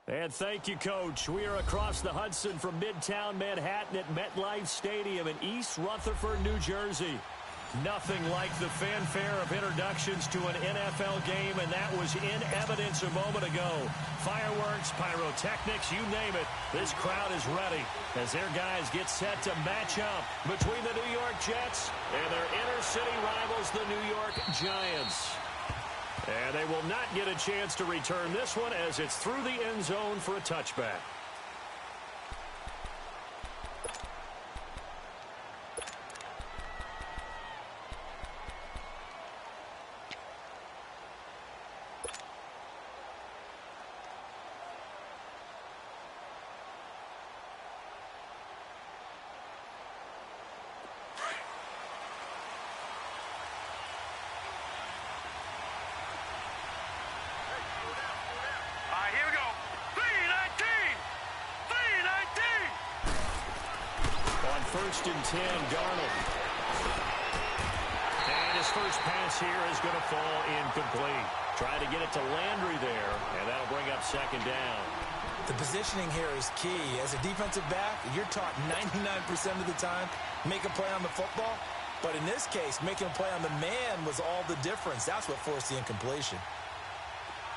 And thank you, Coach. We are across the Hudson from Midtown Manhattan at MetLife Stadium in East Rutherford, New Jersey. Nothing like the fanfare of introductions to an NFL game, and that was in evidence a moment ago. Fireworks, pyrotechnics, you name it. This crowd is ready as their guys get set to match up between the New York Jets and their inner-city rivals, the New York Giants. And they will not get a chance to return this one as it's through the end zone for a touchback. First and 10, Darnold. And his first pass here is going to fall incomplete. Trying to get it to Landry there, and that'll bring up second down. The positioning here is key. As a defensive back, you're taught 99% of the time, make a play on the football. But in this case, making a play on the man was all the difference. That's what forced the incompletion.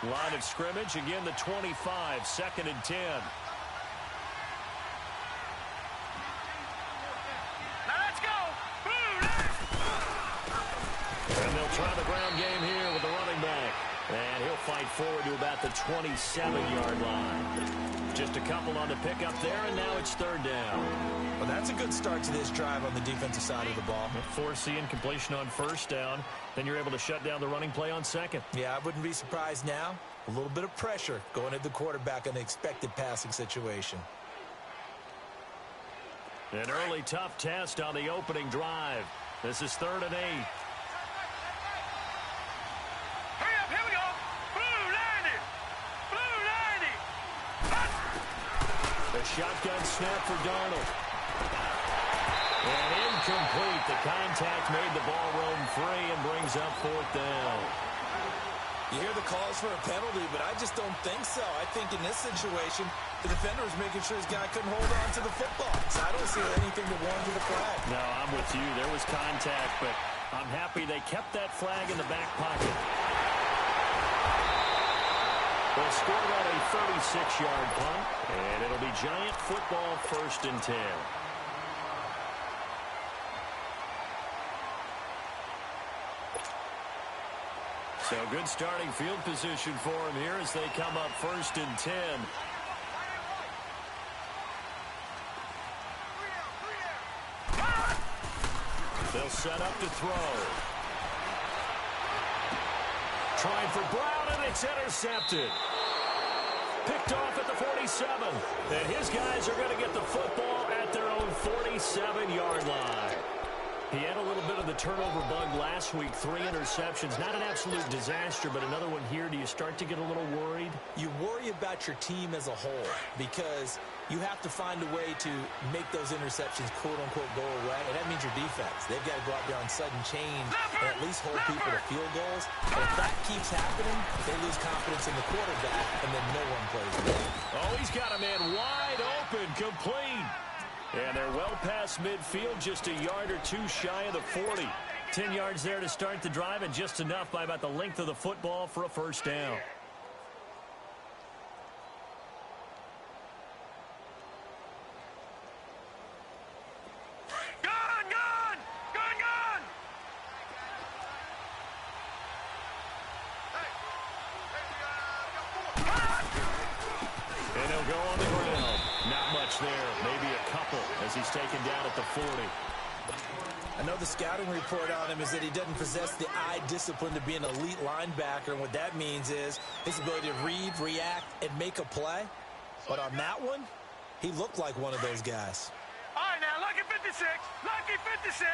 Line of scrimmage, again the 25, second and 10. Try the ground game here with the running back. And he'll fight forward to about the 27-yard line. Just a couple on the pickup there, and now it's third down. Well, that's a good start to this drive on the defensive side of the ball. Force the incompletion on first down. Then you're able to shut down the running play on second. Yeah, I wouldn't be surprised now. A little bit of pressure going at the quarterback in an expected passing situation. An early tough test on the opening drive. This is 3rd and 8. A shotgun snap for Darnold. And incomplete. The contact made the ball roam free and brings up 4th down. You hear the calls for a penalty, but I just don't think so. I think in this situation, the defender was making sure his guy couldn't hold on to the football. So I don't see anything to warrant the flag. No, I'm with you. There was contact, but I'm happy they kept that flag in the back pocket. They'll score on a 36-yard punt, and it'll be Giant football 1st and 10. So good starting field position for him here as they come up 1st and 10. They'll set up to throw. Trying for Brown, and it's intercepted. Picked off at the 47. And his guys are going to get the football at their own 47-yard line. He had a little bit of the turnover bug last week, 3 interceptions. Not an absolute disaster, but another one here. Do you start to get a little worried? You worry about your team as a whole because you have to find a way to make those interceptions, quote-unquote, go away, and that means your defense. They've got to go out there on sudden change and at least hold people to field goals. And if that keeps happening, they lose confidence in the quarterback, and then no one plays well. Oh, he's got a man wide open, complete. And they're well past midfield, just a yard or 2 shy of the 40. 10 yards there to start the drive, and just enough by about the length of the football for a first down. And he'll go on the ground. Not much there, maybe a couple as he's taken down at the 40. I know the scouting report on him is that he doesn't possess the eye discipline to be an elite linebacker, and what that means is his ability to read, react, and make a play. But on that one, he looked like one of those guys. All right, now, lucky 56. Lucky 56.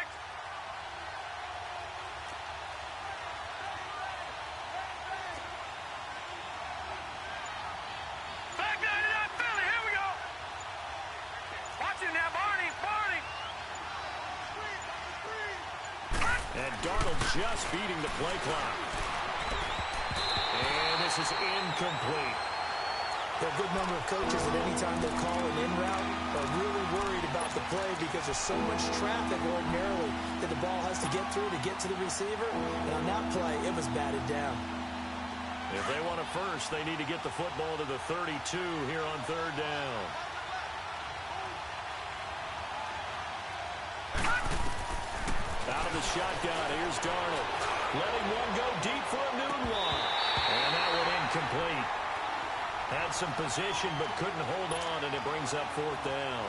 Back down to that Philly. Here we go. Watch it now, Barney. Barney. And Darnold just beating the play clock. And this is incomplete. There are a good number of coaches at any time they call an in route are really worried about the play because there's so much traffic ordinarily that the ball has to get through to get to the receiver. And on that play, it was batted down. If they want a first, they need to get the football to the 32 here on 3rd down. Out of the shotgun, here's Darnold. Letting one go deep for a noon one. And that one incomplete. Had some position but couldn't hold on, and it brings up 4th down.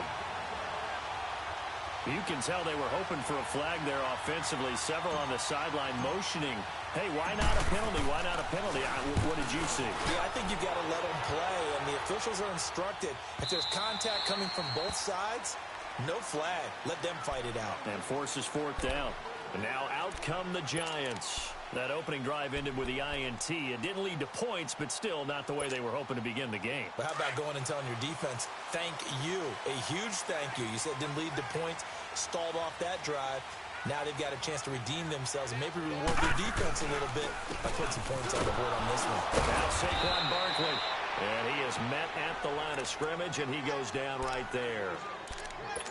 You can tell they were hoping for a flag there offensively. Several on the sideline motioning. Hey, why not a penalty? Why not a penalty? What did you see? Yeah, I think you've got to let them play, and the officials are instructed. If there's contact coming from both sides, no flag. Let them fight it out. And forces 4th down. And now out come the Giants. That opening drive ended with the INT. It didn't lead to points, but still not the way they were hoping to begin the game. But how about going and telling your defense, thank you, a huge thank you. You said it didn't lead to points, stalled off that drive. Now they've got a chance to redeem themselves and maybe reward their defense a little bit by putting some points on the board on this one. Now Saquon Barkley. And he is met at the line of scrimmage, and he goes down right there.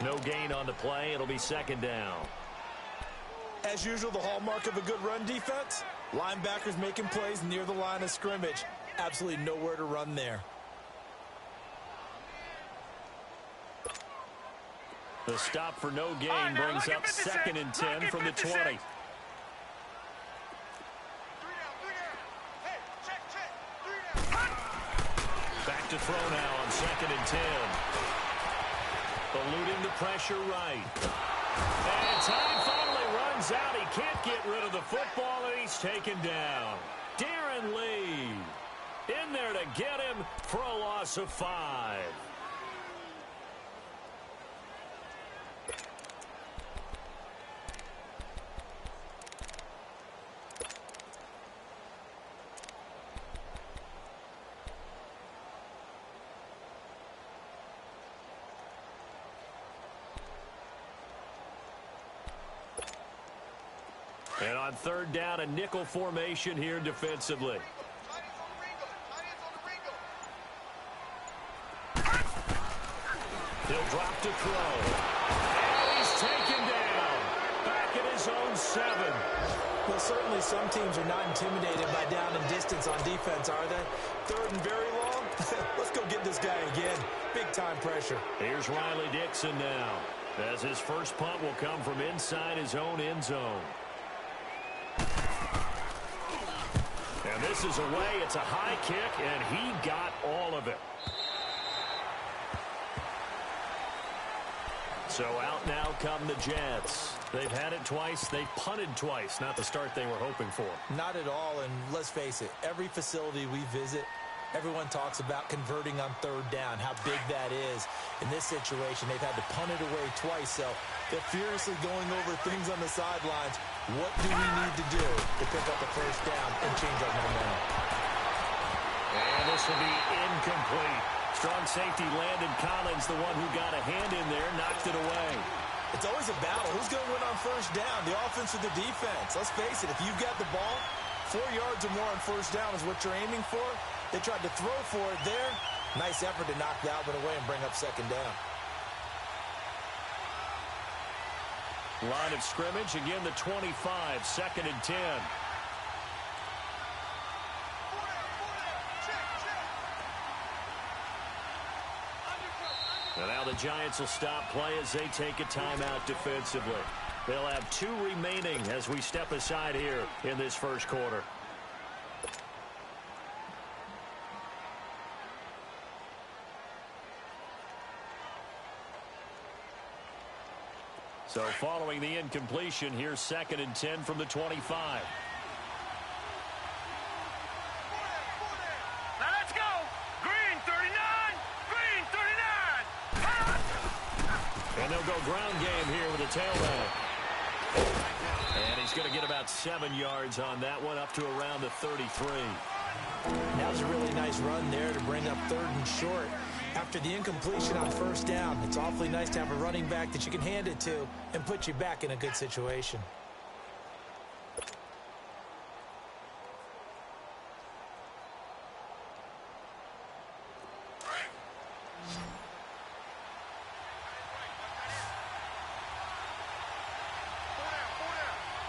No gain on the play. It'll be 2nd down. As usual, the hallmark of a good run defense, linebackers making plays near the line of scrimmage. Absolutely nowhere to run there. The stop for no gain brings up 2nd and 10 from the 20. Back to throw now on 2nd and 10. Eluding the pressure right. And time finally runs out. He can't get rid of the football, and he's taken down. Darren Lee in there to get him for a loss of 5. And on 3rd down, a nickel formation here defensively. He'll drop to throw. And he's taken down. Back at his own 7. Well, certainly some teams are not intimidated by down and distance on defense, are they? 3rd and very long? Let's go get this guy again. Big-time pressure. Here's Riley Dixon now, as his first punt will come from inside his own end zone. And this is away. It's a high kick, and he got all of it. So out now come the Jets. They've had it twice. They've punted twice. Not the start they were hoping for. Not at all, and let's face it, every facility we visit, Everyone talks about converting on third down, how big that is. In this situation, they've had to punt it away twice, so they're furiously going over things on the sidelines. What do we need to do to pick up the first down and change our momentum? And this will be incomplete. Strong safety Landon Collins, the one who got a hand in there, knocked it away. It's always a battle. Who's going to win on first down, the offense or the defense? Let's face it, if you've got the ball, 4 yards or more on first down is what you're aiming for. They tried to throw for it there. Nice effort to knock that one away and bring up second down. Line of scrimmage, again the 25, 2nd and 10. And now the Giants will stop play as they take a timeout defensively. They'll have 2 remaining as we step aside here in this first quarter. So following the incompletion, here's 2nd and 10 from the 25. Now let's go. Green 39. Green 39. And they'll go ground game here with a tailback. And he's going to get about 7 yards on that one, up to around the 33. That was a really nice run there to bring up 3rd and short. After the incompletion on first down, it's awfully nice to have a running back that you can hand it to and put you back in a good situation.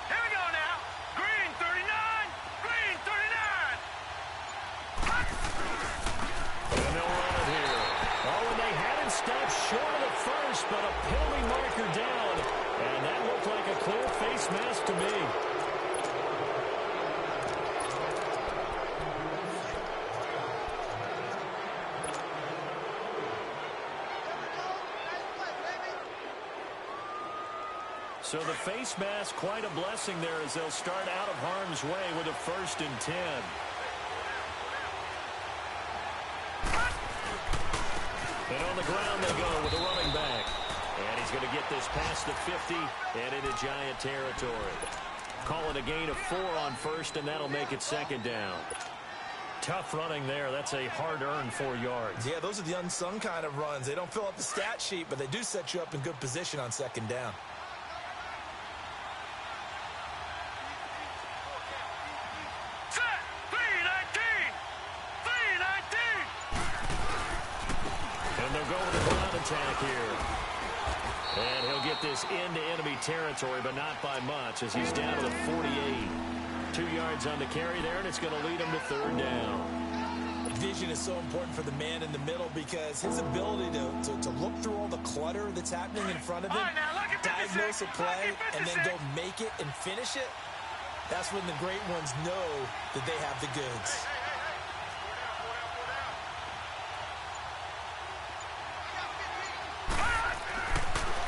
Here we go now. Green 39. Green 39. And they'll run it here. Oh, and they had it stopped short of the first, but a penalty marker down. And that looked like a clear face mask to me. So the face mask, quite a blessing there as they'll start out of harm's way with a 1st and 10. And on the ground they go with a running back. And he's going to get this past the 50 and into Giant territory. Calling a gain of 4 on first, and that'll make it 2nd down. Tough running there. That's a hard-earned 4 yards. Yeah, those are the unsung kind of runs. They don't fill up the stat sheet, but they do set you up in good position on 2nd down. Set. 319. 319. And they'll go with a ground attack here. And he'll get this into enemy territory, but not by much as he's down to the 48. 2 yards on the carry there, and it's going to lead him to 3rd down. Vision is so important for the man in the middle because his ability to look through all the clutter that's happening in front of him, All right, now look at diagnose a 56, play, look at and then 56. go make it and finish it, that's when the great ones know that they have the goods.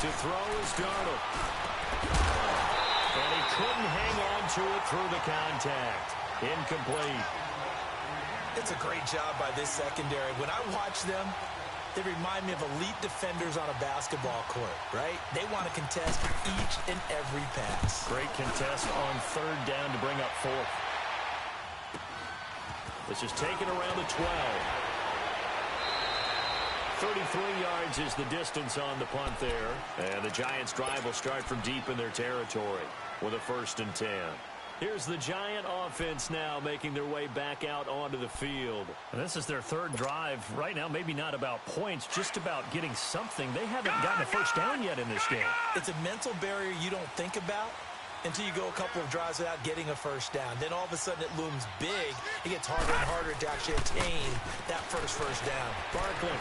To throw is Darnold. And he couldn't hang on to it through the contact. Incomplete. It's a great job by this secondary. When I watch them, they remind me of elite defenders on a basketball court, right? They want to contest each and every pass. Great contest on 3rd down to bring up 4th. This is taken around the 12. 33 yards is the distance on the punt there. And the Giants' drive will start from deep in their territory with a 1st and 10. Here's the Giant offense now making their way back out onto the field. And this is their 3rd drive. Right now, maybe not about points, just about getting something. They haven't gotten a first down yet in this game. It's a mental barrier you don't think about until you go a couple of drives without getting a first down. Then all of a sudden it looms big. It gets harder and harder to actually attain that first down. Barkley.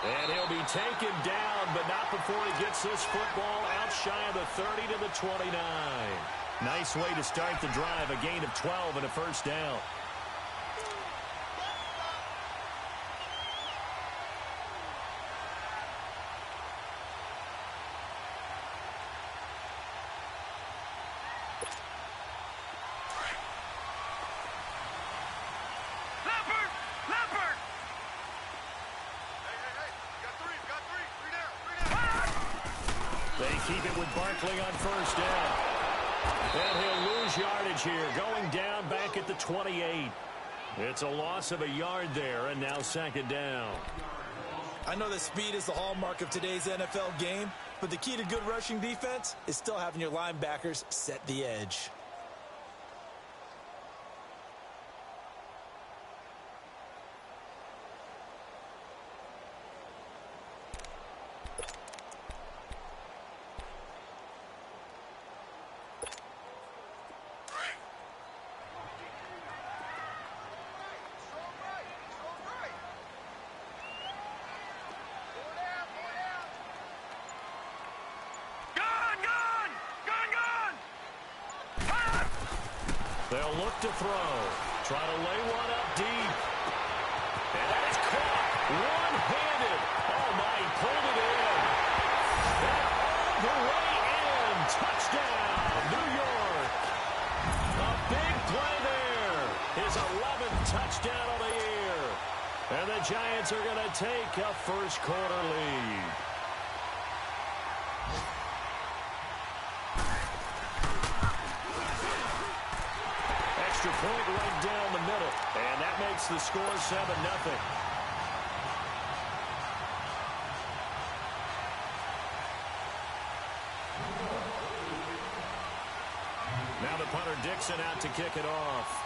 And he'll be taken down, but not before he gets this football out shy of the 30 to the 29. Nice way to start the drive, a gain of 12 and a first down. Barkley on first down. And he'll lose yardage here, going down back at the 28. It's a loss of a yard there, and now second down. I know that speed is the hallmark of today's NFL game, but the key to good rushing defense is still having your linebackers set the edge. They'll look to throw. Try to lay one up deep. And that is caught. One-handed. Oh, my, he pulled it in. And all the way in. Touchdown, New York. A big play there. His 11th touchdown of the year. And the Giants are going to take a first-quarter lead. Extra point right down the middle. And that makes the score 7-0. Now the punter Dixon out to kick it off.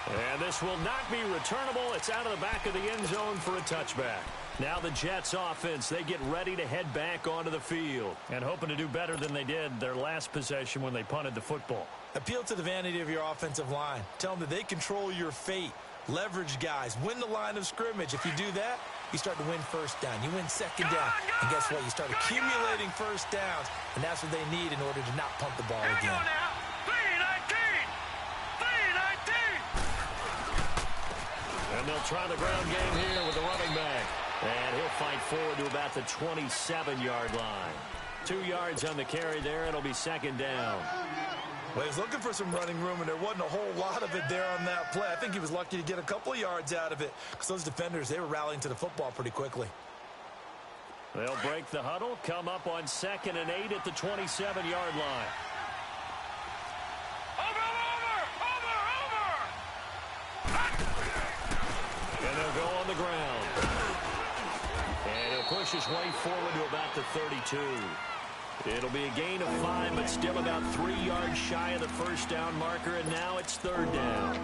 And this will not be returnable. It's out of the back of the end zone for a touchback. Now the Jets offense, they get ready to head back onto the field. And hoping to do better than they did their last possession when they punted the football. Appeal to the vanity of your offensive line. Tell them that they control your fate. Leverage guys. Win the line of scrimmage. If you do that, you start to win first down. You win second down. And guess what? You start accumulating first downs. And that's what they need in order to not punt the ball again. And they'll try the ground game here with the running back. And he'll fight forward to about the 27-yard line. 2 yards on the carry there. It'll be second down. Well, he was looking for some running room, and there wasn't a whole lot of it there on that play. I think he was lucky to get a couple of yards out of it because those defenders, they were rallying to the football pretty quickly. They'll break the huddle, come up on 2nd and 8 at the 27-yard line. And they'll go on the ground. And he'll push his way forward to about the 32. It'll be a gain of 5, but still about 3 yards shy of the first down marker, and now it's third down.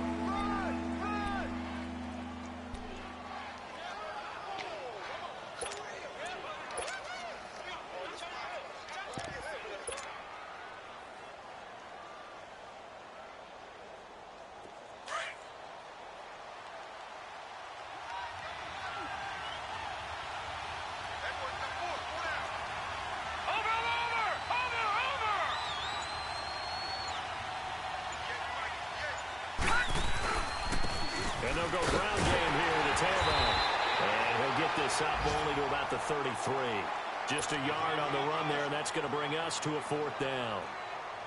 And they'll go ground game here to tailback. And he'll get this up only to about the 33. Just a yard on the run there, and that's going to bring us to a 4th down.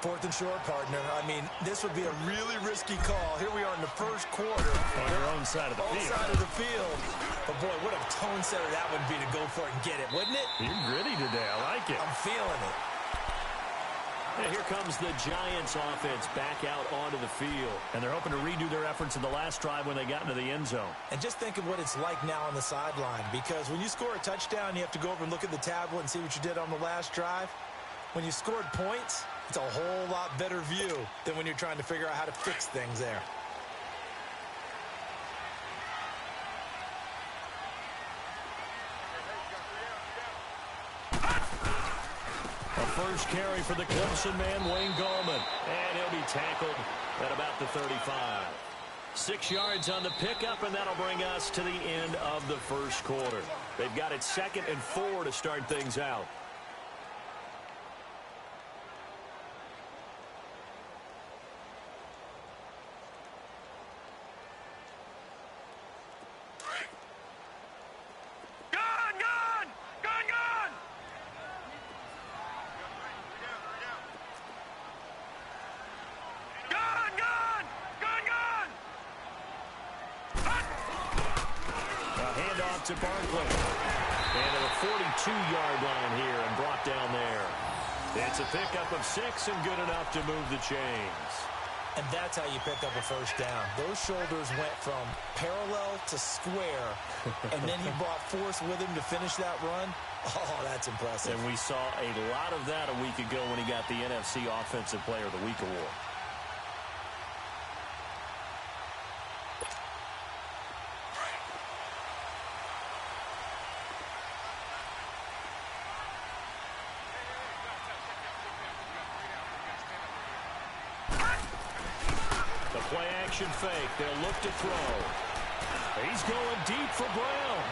4th and short, partner. I mean, this would be a really risky call. Here we are in the first quarter. On your own side of the field. Side of the field. But, boy, what a tone setter that would be to go for it and get it, wouldn't it? You're gritty today. I like it. I'm feeling it. And here comes the Giants offense back out onto the field. And they're hoping to redo their efforts in the last drive when they got into the end zone. And just think of what it's like now on the sideline. Because when you score a touchdown, you have to go over and look at the tablet and see what you did on the last drive. When you scored points, it's a whole lot better view than when you're trying to figure out how to fix things there. First carry for the Clemson man, Wayne Gallman. And he'll be tackled at about the 35. 6 yards on the pickup, and that'll bring us to the end of the first quarter. They've got it 2nd and 4 to start things out. To Barkley. And to the 42-yard line here and brought down there. It's a pickup of 6 and good enough to move the chains. And that's how you pick up a first down. Those shoulders went from parallel to square, and then he brought force with him to finish that run. Oh, that's impressive. And we saw a lot of that a week ago when he got the NFC Offensive Player of the Week award. Play-action fake. They'll look to throw. He's going deep for Brown.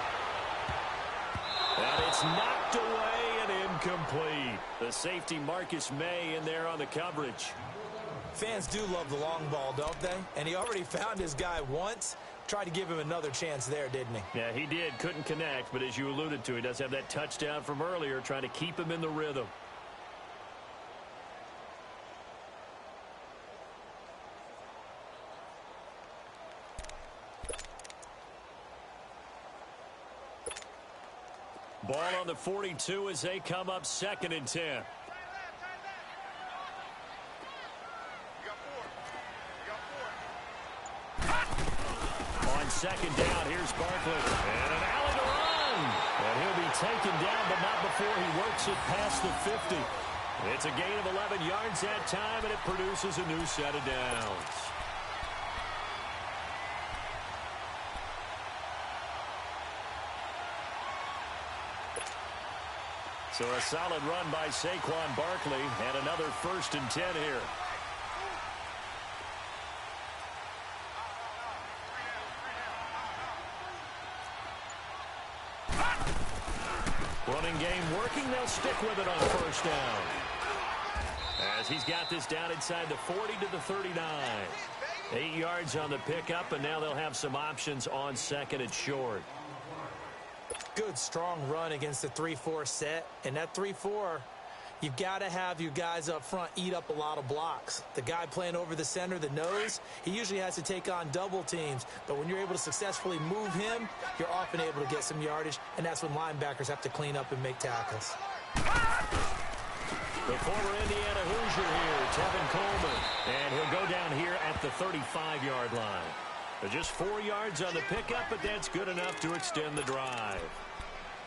And it's knocked away and incomplete. The safety Marcus May in there on the coverage. Fans do love the long ball, don't they? And he already found his guy once. Tried to give him another chance there, didn't he? Yeah, he did. Couldn't connect, but as you alluded to, he does have that touchdown from earlier, trying to keep him in the rhythm. Ball on the 42 as they come up 2nd and 10. On 2nd down, here's Barkley. And an alley to run. And he'll be taken down, but not before he works it past the 50. It's a gain of 11 yards that time, and it produces a new set of downs. So a solid run by Saquon Barkley and another 1st and 10 here. Running game working. They'll stick with it on 1st down. As he's got this down inside the 40 to the 39. 8 yards on the pickup, and now they'll have some options on 2nd and short. Good, strong run against the 3-4 set. And that 3-4, you've got to have your guys up front eat up a lot of blocks. The guy playing over the center, the nose, he usually has to take on double teams. But when you're able to successfully move him, you're often able to get some yardage, and that's when linebackers have to clean up and make tackles. The former Indiana Hoosier here, Tevin Coleman. And he'll go down here at the 35-yard line. Just 4 yards on the pickup, but that's good enough to extend the drive.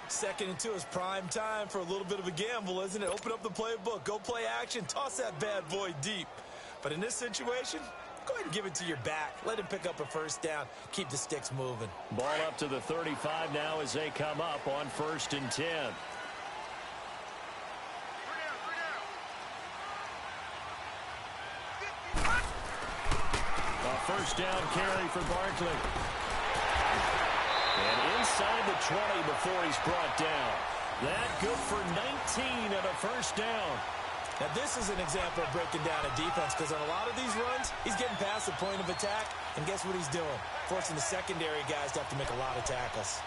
2nd and 2 is prime time for a little bit of a gamble, isn't it? Open up the playbook, go play action, toss that bad boy deep. But in this situation, go ahead and give it to your back. Let him pick up a 1st down. Keep the sticks moving. Ball up to the 35 now as they come up on 1st and 10. A 1st down carry for Barkley. And inside the 20 before he's brought down. That good for 19 and a 1st down. Now this is an example of breaking down a defense, because on a lot of these runs, he's getting past the point of attack, and guess what he's doing? Forcing the secondary guys to have to make a lot of tackles.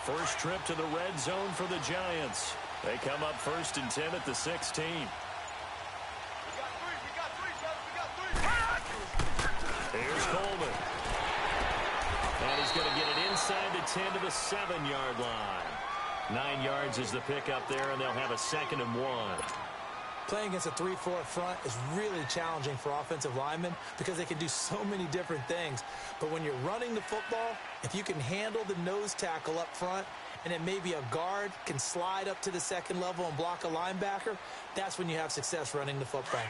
First trip to the red zone for the Giants. They come up 1st and 10 at the 16. Here's Coleman. And he's going to get it inside the 10 to the 7-yard line. 9 yards is the pickup there, and they'll have a 2nd and 1. Playing against a 3-4 front is really challenging for offensive linemen because they can do so many different things. But when you're running the football, if you can handle the nose tackle up front, and then maybe a guard can slide up to the 2nd level and block a linebacker, that's when you have success running the football.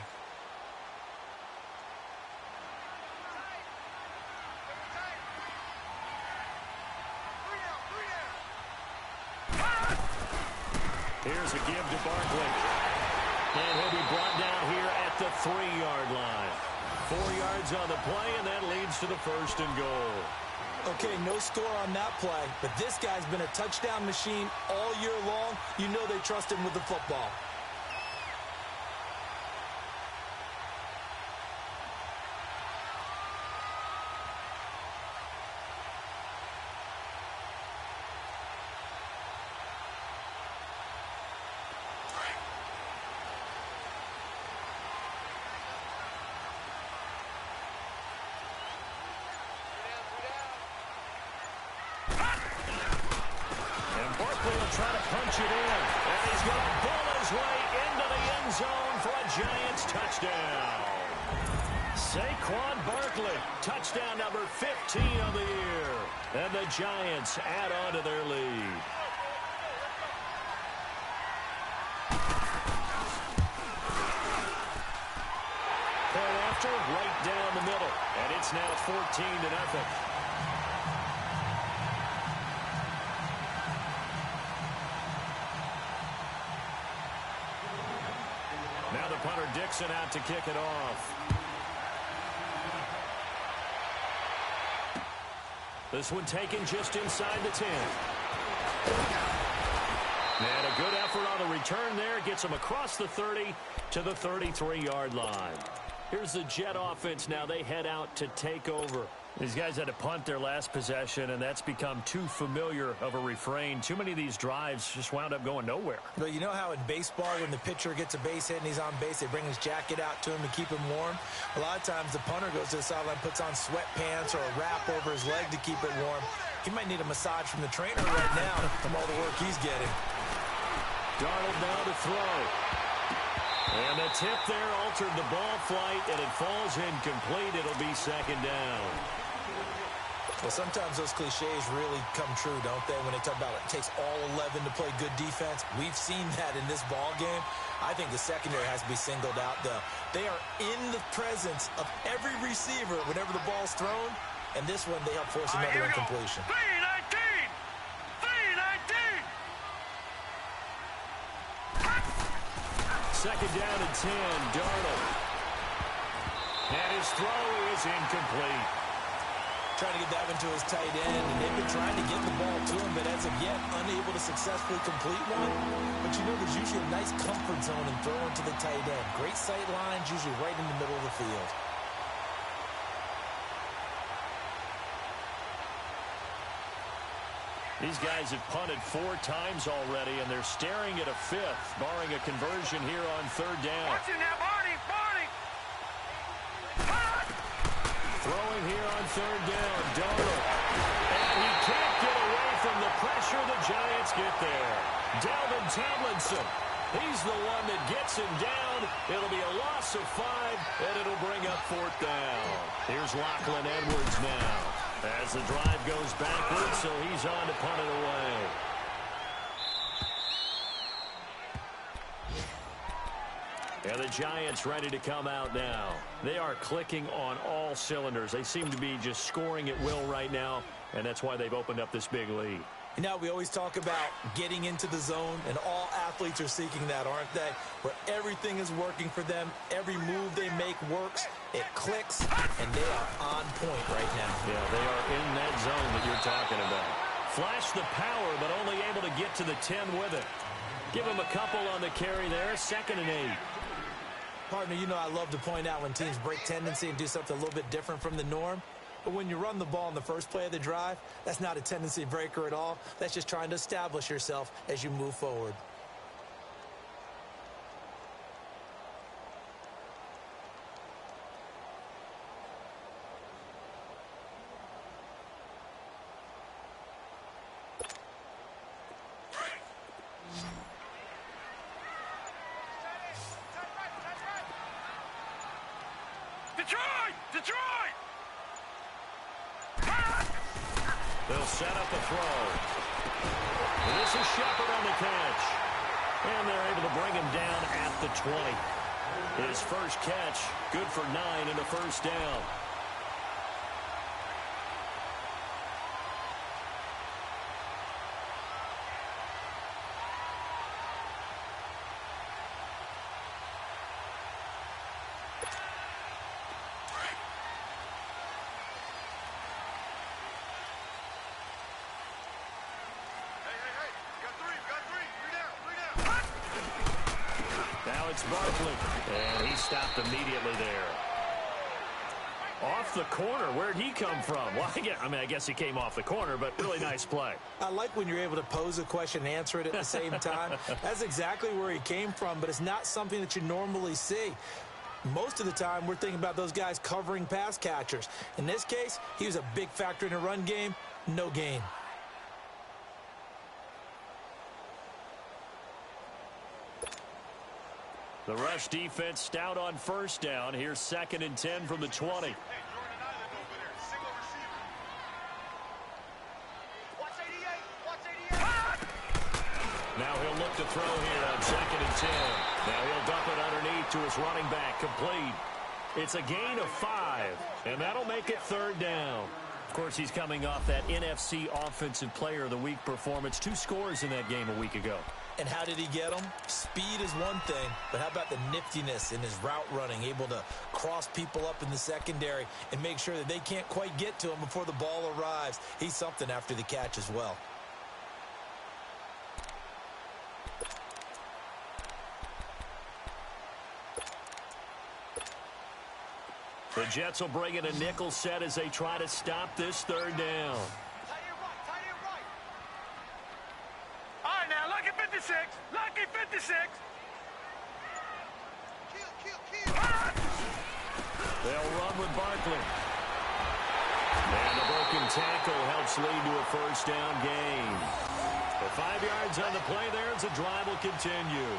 Here's a give to Barkley. And he'll be brought down here at the 3-yard line. 4 yards on the play, and that leads to the 1st and goal. Okay, no score on that play, but this guy's been a touchdown machine all year long. You know they trust him with the football. likely he'll try to punch it in. And he's going to pull his way into the end zone for a Giants touchdown. Saquon Barkley, touchdown number 15 of the year. And the Giants add on to their lead. Point after, right down the middle. And it's now 14-0. Now the punter Dixon out to kick it off. This one taken just inside the 10. And a good effort on the return there. Gets him across the 30 to the 33-yard line. Here's the Jet offense now. They head out to take over. These guys had to punt their last possession, and that's become too familiar of a refrain. Too many of these drives just wound up going nowhere. But you know how in baseball, when the pitcher gets a base hit and he's on base, they bring his jacket out to him to keep him warm? A lot of times the punter goes to the sideline, puts on sweatpants or a wrap over his leg to keep it warm. He might need a massage from the trainer right now from all the work he's getting. Darnold now to throw. And the tip there altered the ball flight, and it falls incomplete. It'll be second down. Well, sometimes those cliches really come true, don't they, when they talk about it takes all 11 to play good defense. We've seen that in this ball game. I think the secondary has to be singled out, though. They are in the presence of every receiver whenever the ball's thrown, and this one they help force another incompletion. 3-19! 3-19! Second down and 10, Darnold. And his throw is incomplete. Trying to get that one to his tight end, and they've been trying to get the ball to him, but as of yet, unable to successfully complete one. But you know, there's usually a nice comfort zone in throwing to the tight end. Great sight lines, usually right in the middle of the field. These guys have punted 4 times already, and they're staring at a 5th, barring a conversion here on third down. Watch it now, Barney! Barney! Throwing here on third down, Darnold. And he can't get away from the pressure. The Giants get there. Dalvin Tomlinson. He's the one that gets him down. It'll be a loss of 5, and it'll bring up 4th down. Here's Lachlan Edwards now. As the drive goes backwards, so he's on to punt it away. And the Giants ready to come out now. They are clicking on all cylinders. They seem to be just scoring at will right now, and that's why they've opened up this big lead. You know, we always talk about getting into the zone, and all athletes are seeking that, aren't they? Where everything is working for them, every move they make works, it clicks, and they are on point right now. Yeah, they are in that zone that you're talking about. Flash the power, but only able to get to the 10 with it. Give him a couple on the carry there, 2nd and 8. Partner, you know I love to point out when teams break tendency and do something a little bit different from the norm. But when you run the ball in the first play of the drive, that's not a tendency breaker at all. That's just trying to establish yourself as you move forward. Detroit! Detroit! They'll set up a throw. And this is Shepard on the catch. And they're able to bring him down at the 20. His first catch, good for 9 and a first down. It's Barkley, and he stopped immediately there. Off the corner, where'd he come from? Well, I guess he came off the corner, but really nice play. I like when you're able to pose a question and answer it at the same time. That's exactly where he came from, but it's not something that you normally see. Most of the time, we're thinking about those guys covering pass catchers. In this case, he was a big factor in the run game. No gain. The rush defense stout on first down. Here's 2nd and 10 from the 20. Now he'll look to throw here on 2nd and 10. Now he'll dump it underneath to his running back, complete. It's a gain of 5, and that'll make it 3rd down. Of course, he's coming off that NFC Offensive Player of the Week performance. 2 scores in that game a week ago. And how did he get them? Speed is one thing, but how about the niftiness in his route running, able to cross people up in the secondary and make sure that they can't quite get to him before the ball arrives. He's something after the catch as well. The Jets will bring in a nickel set as they try to stop this 3rd down. All right, now, lucky 56. Lucky 56. They'll run with Barkley. And the broken tackle helps lead to a 1st down gain. For 5 yards on the play there as the drive will continue.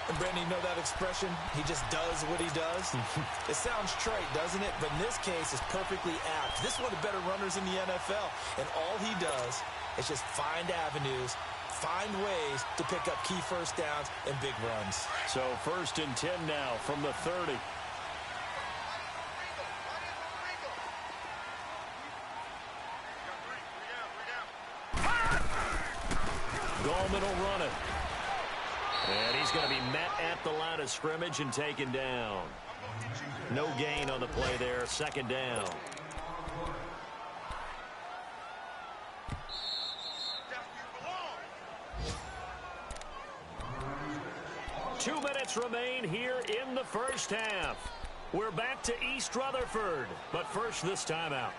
And Brandon, you know that expression? He just does what he does. It sounds trite, doesn't it? But in this case, it's perfectly apt. This is one of the better runners in the NFL. And all he does is just find avenues, find ways to pick up key 1st downs and big runs. So 1st and 10 now from the 30. Gallman will run it. And he's going to be met at the line of scrimmage and taken down. No gain on the play there. 2nd down. Two minutes remain here in the 1st half. We're back to East Rutherford, but first this timeout.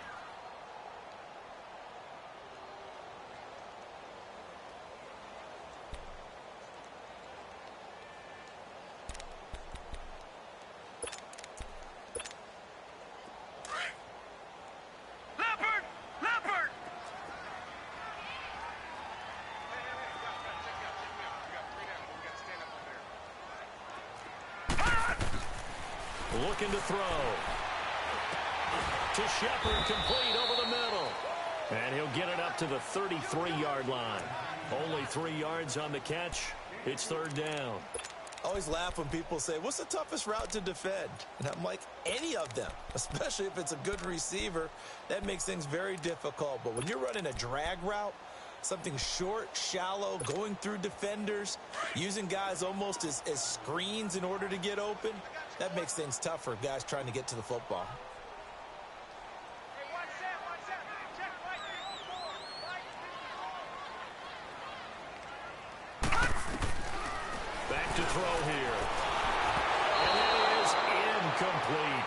Looking to throw. To Shepard, complete over the middle. And he'll get it up to the 33-yard line. Only 3 yards on the catch. It's 3rd down. I always laugh when people say, what's the toughest route to defend? And I'm like, any of them, especially if it's a good receiver. That makes things very difficult. But when you're running a drag route, something short, shallow, going through defenders, using guys almost as screens in order to get open, that makes things tough for guys trying to get to the football. Back to throw here. And that is incomplete.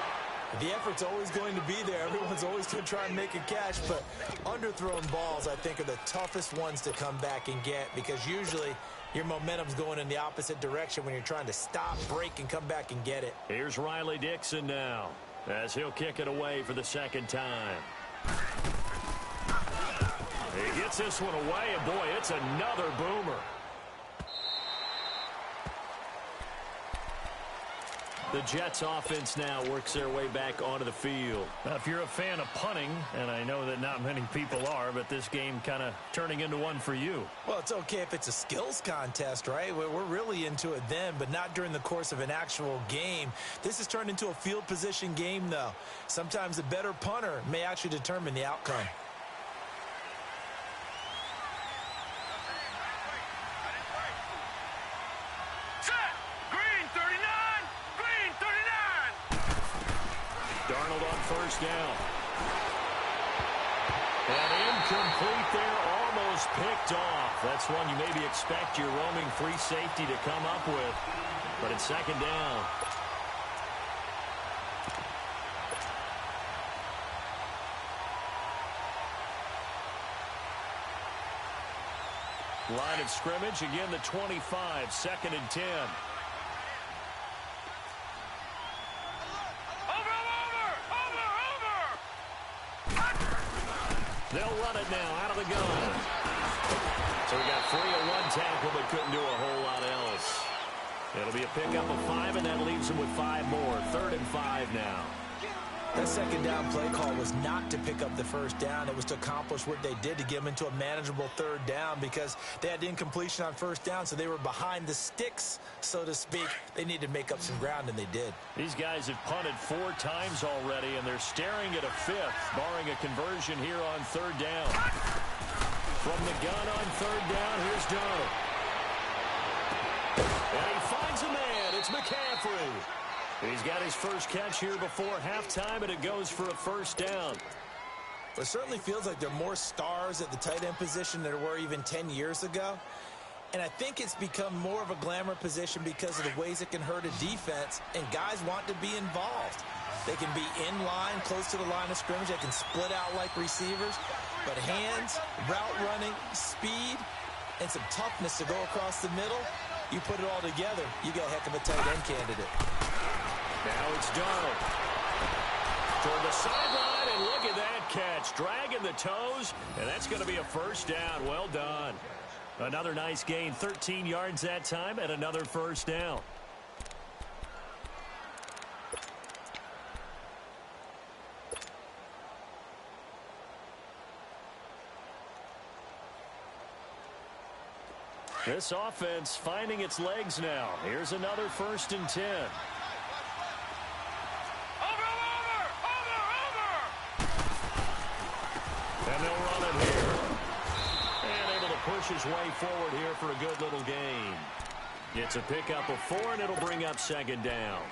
The effort's always going to be there. Everyone's always going to try and make a catch, but underthrown balls, I think, are the toughest ones to come back and get because usually your momentum's going in the opposite direction when you're trying to stop, break, and come back and get it. Here's Riley Dixon now as he'll kick it away for the 2nd time. He gets this one away, and boy, it's another boomer. The Jets offense now works their way back onto the field. Now, if you're a fan of punting, and I know that not many people are, but this game kind of turning into one for you. Well, it's okay if it's a skills contest, right? We're really into it then, but not during the course of an actual game. This has turned into a field position game, though. Sometimes a better punter may actually determine the outcome. Darnold on 1st down. And incomplete there, almost picked off. That's one you maybe expect your roaming free safety to come up with. But it's 2nd down. Line of scrimmage, again the 25, 2nd and 10. They'll run it now out of the gun. So we got 3 on 1 tackle, but couldn't do a whole lot else. It'll be a pickup of 5, and that leaves them with 5 more. 3rd and 5 now. That second down play call was not to pick up the first down. It was to accomplish what they did, to get them into a manageable 3rd down, because they had incompletion on 1st down, so they were behind the sticks, so to speak. They needed to make up some ground, and they did. These guys have punted 4 times already, and they're staring at a 5th, barring a conversion here on 3rd down. From the gun on 3rd down, here's Darnold. And he finds a man. It's McCaffrey. He's got his first catch here before halftime, and it goes for a 1st down. It certainly feels like there are more stars at the tight end position than there were even 10 years ago. And I think it's become more of a glamour position because of the ways it can hurt a defense, and guys want to be involved. They can be in line, close to the line of scrimmage. They can split out like receivers. But hands, route running, speed, and some toughness to go across the middle, you put it all together, you got a heck of a tight end candidate. Now it's Darnold. Toward the sideline, and look at that catch. Dragging the toes, and that's going to be a 1st down. Well done. Another nice gain, 13 yards that time, and another 1st down. This offense finding its legs now. Here's another 1st and 10. And they'll run it here. And able to push his way forward here for a good little gain. It's a pickup of 4, and it'll bring up 2nd down.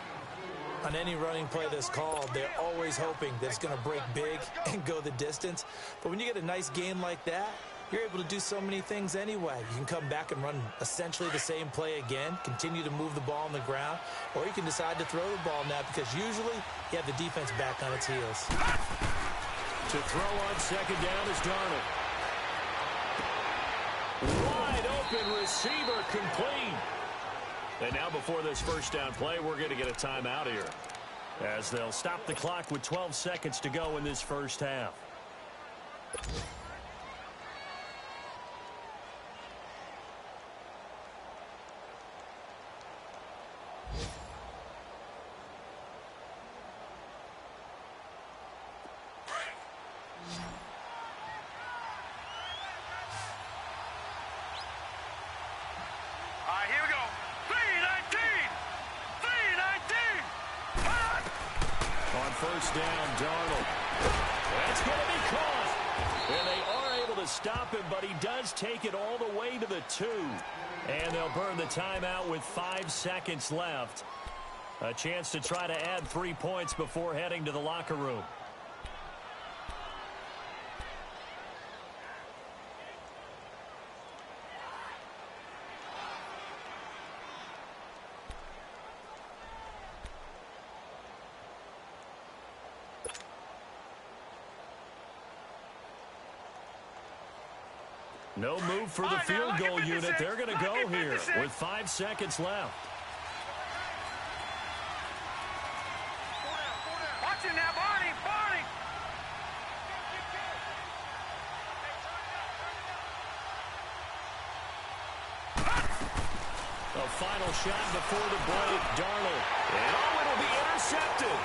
On any running play that's called, they're always hoping that it's going to break big and go the distance. But when you get a nice gain like that, you're able to do so many things anyway. You can come back and run essentially the same play again, continue to move the ball on the ground, or you can decide to throw the ball now, because usually you have the defense back on its heels. To throw on 2nd down is Darnold. Wide open receiver, complete. And now before this 1st down play, we're going to get a timeout here, as they'll stop the clock with 12 seconds to go in this 1st half. Here we go. 319. 319. On 1st down, Darnold. That's going to be caught. And they are able to stop him, but he does take it all the way to the 2. And they'll burn the timeout with 5 seconds left. A chance to try to add 3 points before heading to the locker room. No move for the field goal unit. They're going to go here with 5 seconds left. Watch it now, Barney. Barney. A final shot before the break. Darnold. And it'll be intercepted.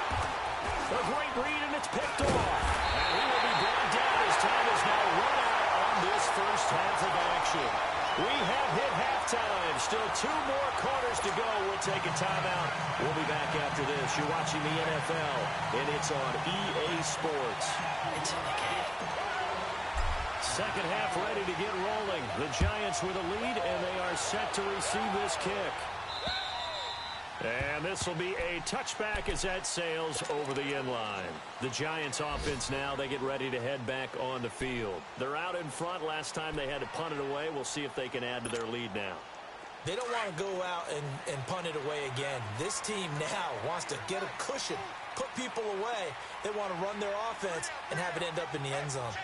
A great read, and it's picked off. And he will be brought down as time is now run out on this 1st half of action. We have hit halftime. Still 2 more quarters to go. We'll take a timeout. We'll be back after this. You're watching the NFL, and it's on EA Sports. It's in the game. Second half ready to get rolling. The Giants with a lead, and they are set to receive this kick. And this will be a touchback as that sails over the end line. The Giants offense now, they get ready to head back on the field. They're out in front. Last time they had to punt it away. We'll see if they can add to their lead now. They don't want to go out and punt it away again. This team now wants to get a cushion, put people away. They want to run their offense and have it end up in the end zone.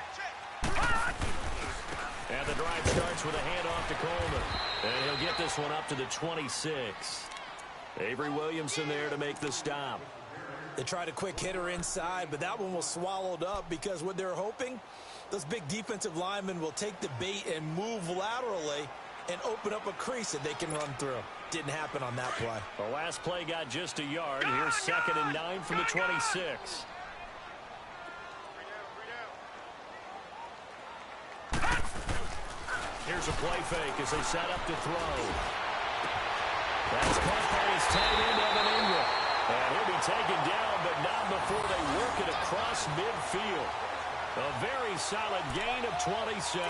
And the drive starts with a handoff to Coleman. And he'll get this one up to the 26. Avery Williamson there to make the stop. They tried a quick hitter inside, but that one was swallowed up because what they're hoping, those big defensive linemen will take the bait and move laterally and open up a crease that they can run through. Didn't happen on that play. The last play got just a yard. Here's 2nd and 9 from the 26. Here's a play fake as they set up to throw. That's caught by his tight end, Evan Ingram. And he'll be taken down, but not before they work it across midfield. A very solid gain of 27.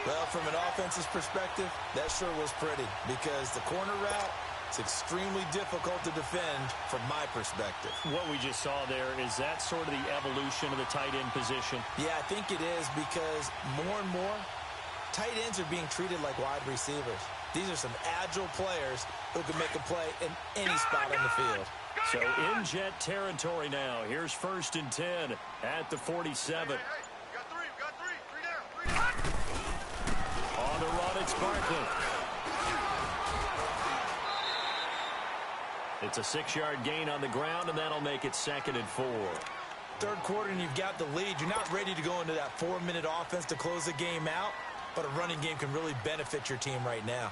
Well, from an offense's perspective, that sure was pretty because the corner route is extremely difficult to defend from my perspective. What we just saw there, is that sort of the evolution of the tight end position? Yeah, I think it is because more and more, tight ends are being treated like wide receivers. These are some agile players who can make a play in any spot on the field. So in jet territory now. Here's 1st and 10 at the 47. On the run, it's Barkley. It's a 6-yard gain on the ground, and that'll make it 2nd and 4. Third quarter, and you've got the lead. You're not ready to go into that 4-minute offense to close the game out, but a running game can really benefit your team right now.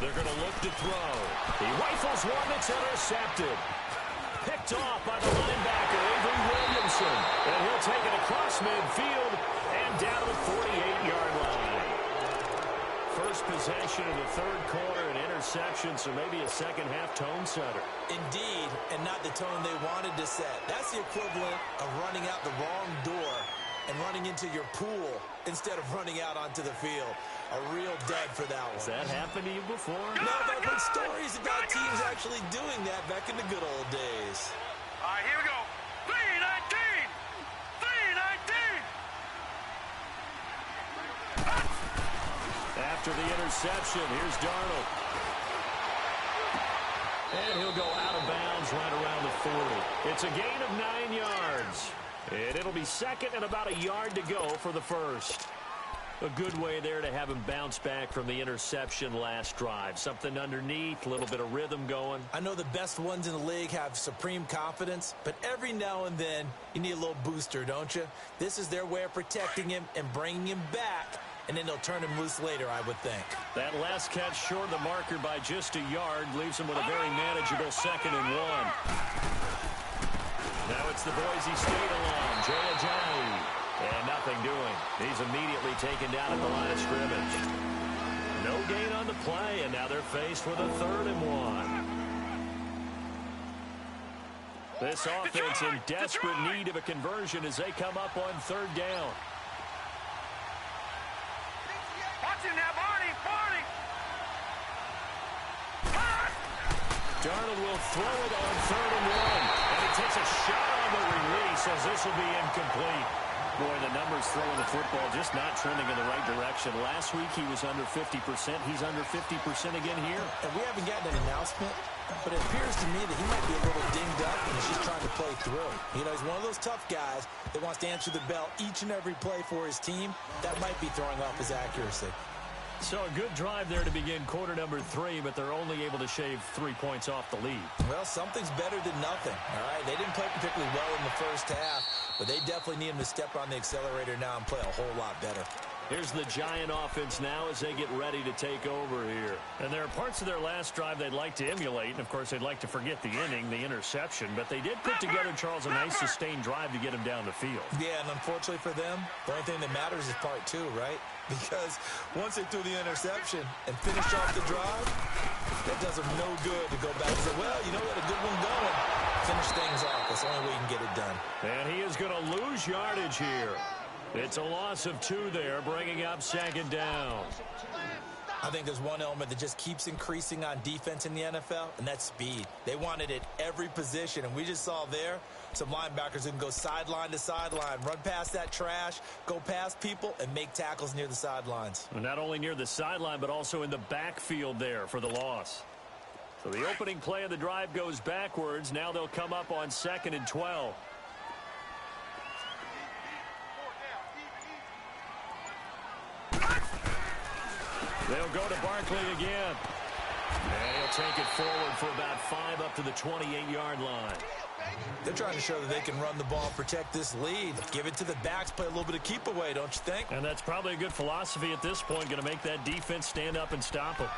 They're going to look to throw. He rifles one that's intercepted. Picked off by the linebacker, Avery Williamson. And he'll take it across midfield and down to the 48-yard line. First possession of the third quarter, an interception, so maybe a second-half tone setter. Indeed, and not the tone they wanted to set. That's the equivalent of running out the wrong door and running into your pool instead of running out onto the field. A real dud for that one. Has that happened to you before? No, but I've heard stories about teams actually doing that back in the good old days. All right, here we go. 3-19. 3-19. After the interception, here's Darnold. And he'll go out of bounds right around the 40. It's a gain of 9 yards. And it'll be 2nd and about a yard to go for the first. A good way there to have him bounce back from the interception last drive. Something underneath, a little bit of rhythm going. I know the best ones in the league have supreme confidence, but every now and then you need a little booster, don't you? This is their way of protecting him and bringing him back, and then they'll turn him loose later, I would think. That last catch short of the marker by just a yard leaves him with a very manageable 2nd and 1. Now it's the Boise State alum, Jay Ajayi. And nothing doing. He's immediately taken down at the line of scrimmage. No gain on the play, and now they're faced with a 3rd and 1. This offense in desperate need of a conversion as they come up on 3rd down. Watch him now, Barney. Darnold will throw it on 3rd and 1. And he takes a shot on the release as this will be incomplete. Boy, the numbers throwing the football just not trending in the right direction. Last week he was under 50%. He's under 50% again here. And we haven't gotten an announcement, but it appears to me that he might be a little dinged up and he's just trying to play through. You know, he's one of those tough guys that wants to answer the bell each and every play for his team. That might be throwing off his accuracy. So a good drive there to begin quarter number 3, but they're only able to shave 3 points off the lead. Well, something's better than nothing, all right? They didn't play particularly well in the first half, but they definitely need him to step on the accelerator now and play a whole lot better. Here's the Giant offense now as they get ready to take over here. And there are parts of their last drive they'd like to emulate, and of course they'd like to forget the inning, the interception, but they did put together, Charles, a nice sustained drive to get him down the field. Yeah, and unfortunately for them, the only thing that matters is part 2, right? Because once they threw the interception and finished off the drive, that does them no good to go back and say, well, you know, we had a good one going. Finish things off. That's the only way you can get it done. And he is going to lose yardage here. It's a loss of 2 there, bringing up 2nd down. I think there's one element that just keeps increasing on defense in the NFL, and that's speed. They want it at every position, and we just saw there some linebackers who can go sideline to sideline, run past that trash, go past people, and make tackles near the sidelines. And not only near the sideline, but also in the backfield there for the loss. So the opening play of the drive goes backwards. Now they'll come up on 2nd and 12. They'll go to Barkley again. And he'll take it forward for about 5 up to the 28-yard line. They're trying to show that they can run the ball and protect this lead. Give it to the backs, play a little bit of keep away, don't you think? And that's probably a good philosophy at this point, going to make that defense stand up and stop them.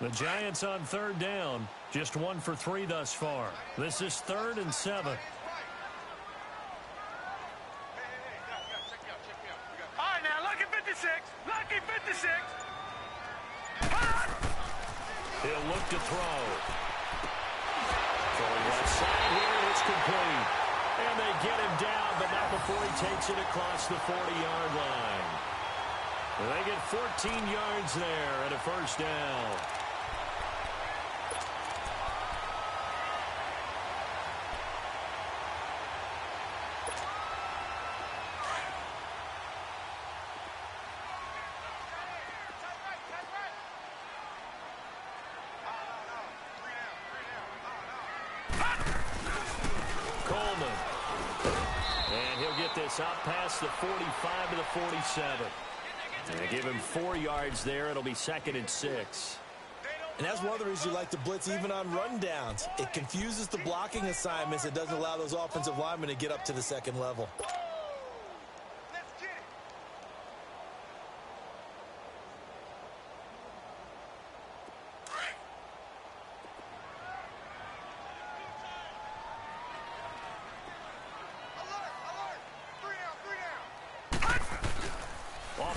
The Giants on 3rd down, just 1 for 3 thus far. This is 3rd and 7. All right, now, lucky 56. Lucky 56. He'll look to throw. Going left side here, and it's complete. And they get him down, but not before he takes it across the 40-yard line. They get 14 yards there and a first down. Up past the 45 to the 47. And they give him 4 yards there. It'll be 2nd and 6. And that's one of the reasons you like to blitz even on rundowns. It confuses the blocking assignments. It doesn't allow those offensive linemen to get up to the second level.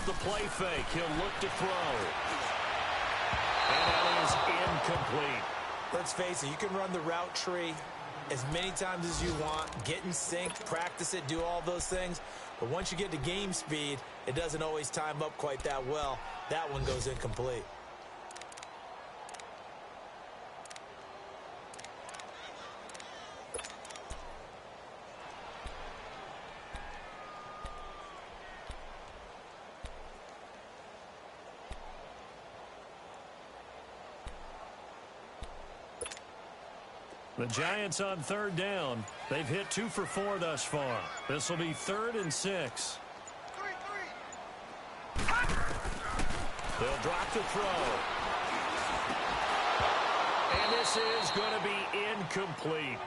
The play fake. He'll look to throw. And that is incomplete. Let's face it, you can run the route tree as many times as you want, get in sync, practice it, do all those things. But once you get to game speed, it doesn't always time up quite that well. That one goes incomplete. The Giants on 3rd down. They've hit 2 for 4 thus far. This will be 3rd and 6. They'll drop to throw. And this is going to be incomplete.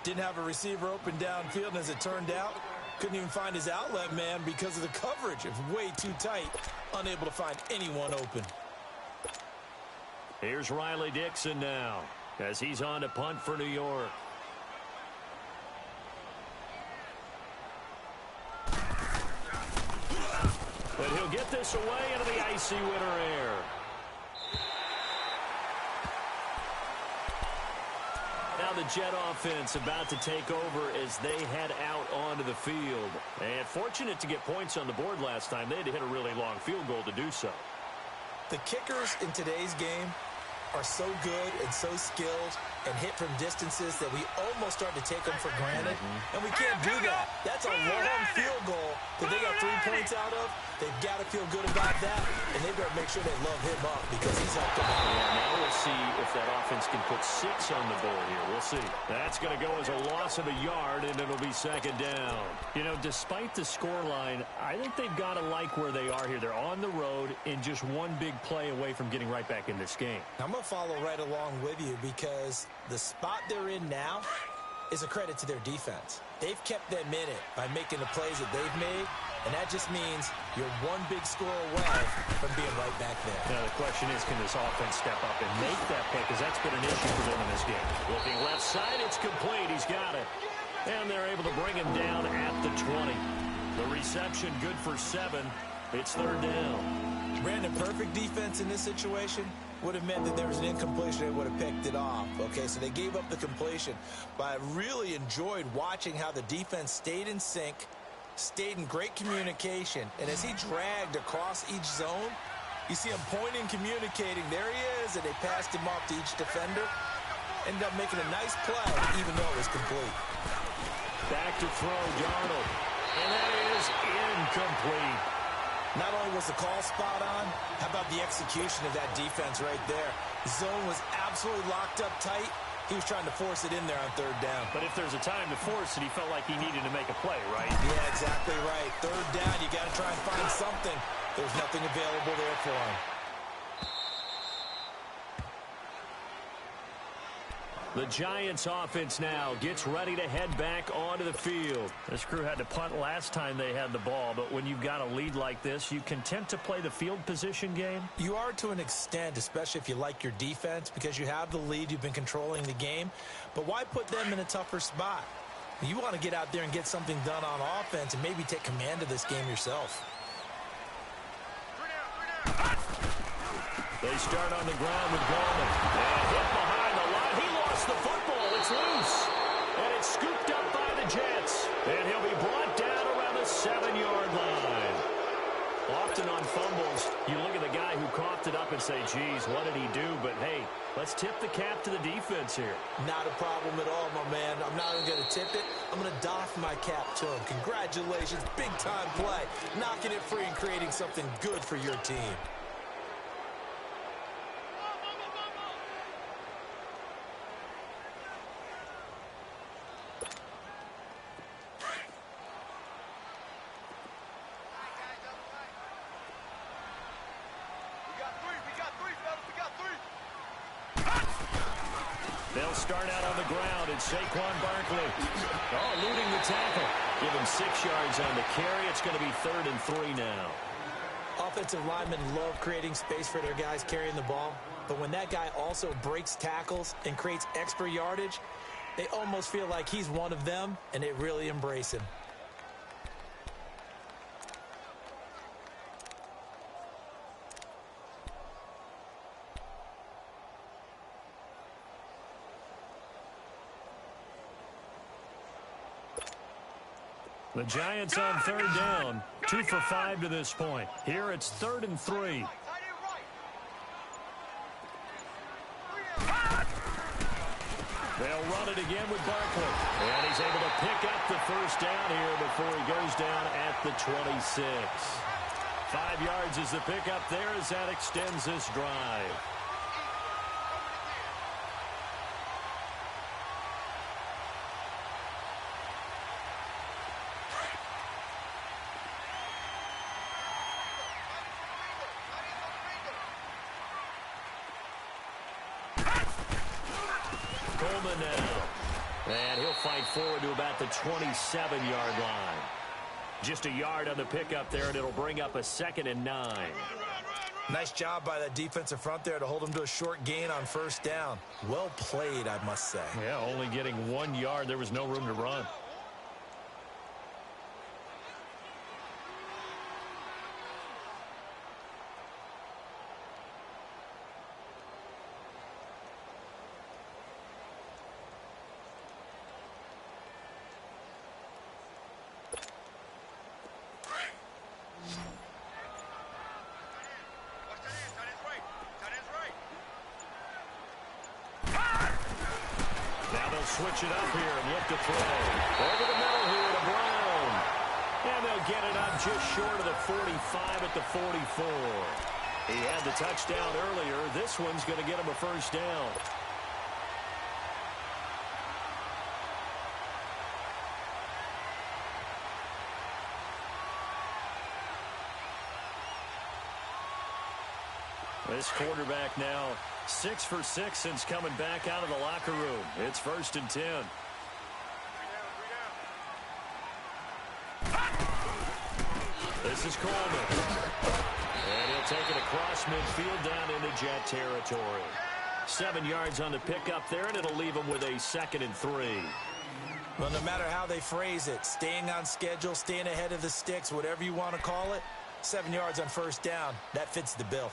Didn't have a receiver open downfield, and as it turned out, couldn't even find his outlet man because of the coverage. It's way too tight. Unable to find anyone open. Here's Riley Dixon now, as he's on to punt for New York. But he'll get this away into the icy winter air. Now the Jet offense about to take over as they head out onto the field. And fortunate to get points on the board last time. They had to hit a really long field goal to do so. The kickers in today's game are so good and so skilled and hit from distances that we almost start to take them for granted. And we can't do that. That's a long field goal that they got 3 points out of. They've got to feel good about that, and they better make sure they love him up because he's helped them out. Yeah, now we'll see if that offense can put 6 on the board here. We'll see. That's going to go as a loss of a yard, and it'll be 2nd down. You know, despite the scoreline, I think they've got to like where they are here. They're on the road and just one big play away from getting right back in this game. I'm going to follow right along with you because the spot they're in now is a credit to their defense. They've kept them in it by making the plays that they've made, and that just means you're one big score away from being right back there. Now, the question is, can this offense step up and make that play? Because that's been an issue for them in this game. Looking left side, it's complete. He's got it. And they're able to bring him down at the 20. The reception good for 7. It's 3rd down. Brandon, perfect defense in this situation would have meant that there was an incompletion. They would have picked it off. Okay, so they gave up the completion. But I really enjoyed watching how the defense stayed in sync, stayed in great communication. And as he dragged across each zone, you see him pointing, communicating. There he is, and they passed him off to each defender. Ended up making a nice play, even though it was complete. Back to throw, Darnold. And that is incomplete. Not only was the call spot on, how about the execution of that defense right there? The zone was absolutely locked up tight, He was trying to force it in there on third down. But if there's a time to force it, he felt like he needed to make a play, right? Yeah, exactly right. Third down, you got to try and find something. There's nothing available there for him. The Giants offense now gets ready to head back onto the field. This crew had to punt last time they had the ball, but when you've got a lead like this, you content to play the field position game? You are to an extent, especially if you like your defense, because you have the lead, you've been controlling the game. But why put them in a tougher spot? You want to get out there and get something done on offense and maybe take command of this game yourself. They start on the ground with Goldman. And hit behind the line. He lost the football. It's loose. And it's scooped up by the Jets. And he'll be brought down around the 7-yard line. Often on fumbles, you look at the guy who coughed it up and say, geez, what did he do? But, hey, let's tip the cap to the defense here. Not a problem at all, my man. I'm not even going to tip it. I'm going to doff my cap to him. Congratulations. Big-time play. Knocking it free and creating something good for your team. They'll start out on the ground, and Saquon Barkley, eluding the tackle. Give him 6 yards on the carry. It's going to be 3rd and 3 now. Offensive linemen love creating space for their guys carrying the ball, but when that guy also breaks tackles and creates extra yardage, they almost feel like he's one of them, and they really embrace him. The Giants on 3rd down, 2 for 5 to this point. Here it's 3rd and 3. They'll run it again with Barkley. And he's able to pick up the first down here before he goes down at the 26. 5 yards is the pickup there as that extends this drive. Coleman now. And he'll fight forward to about the 27-yard line. Just a yard on the pickup there, and it'll bring up a 2nd and 9. Nice job by that defensive front there to hold him to a short gain on 1st down. Well played, I must say. Yeah, only getting 1 yard. There was no room to run. Switch it up here and look to throw. Over the middle here to Brown. And they'll get it up just short of the 45 at the 44. He had the touchdown earlier. This one's going to get him a 1st down. This quarterback now 6 for 6 since coming back out of the locker room. It's 1st and 10. This is Coleman. And he'll take it across midfield down into Jet territory. 7 yards on the pickup there, and it'll leave him with a 2nd and 3. Well, no matter how they phrase it, staying on schedule, staying ahead of the sticks, whatever you want to call it, 7 yards on 1st down, that fits the bill.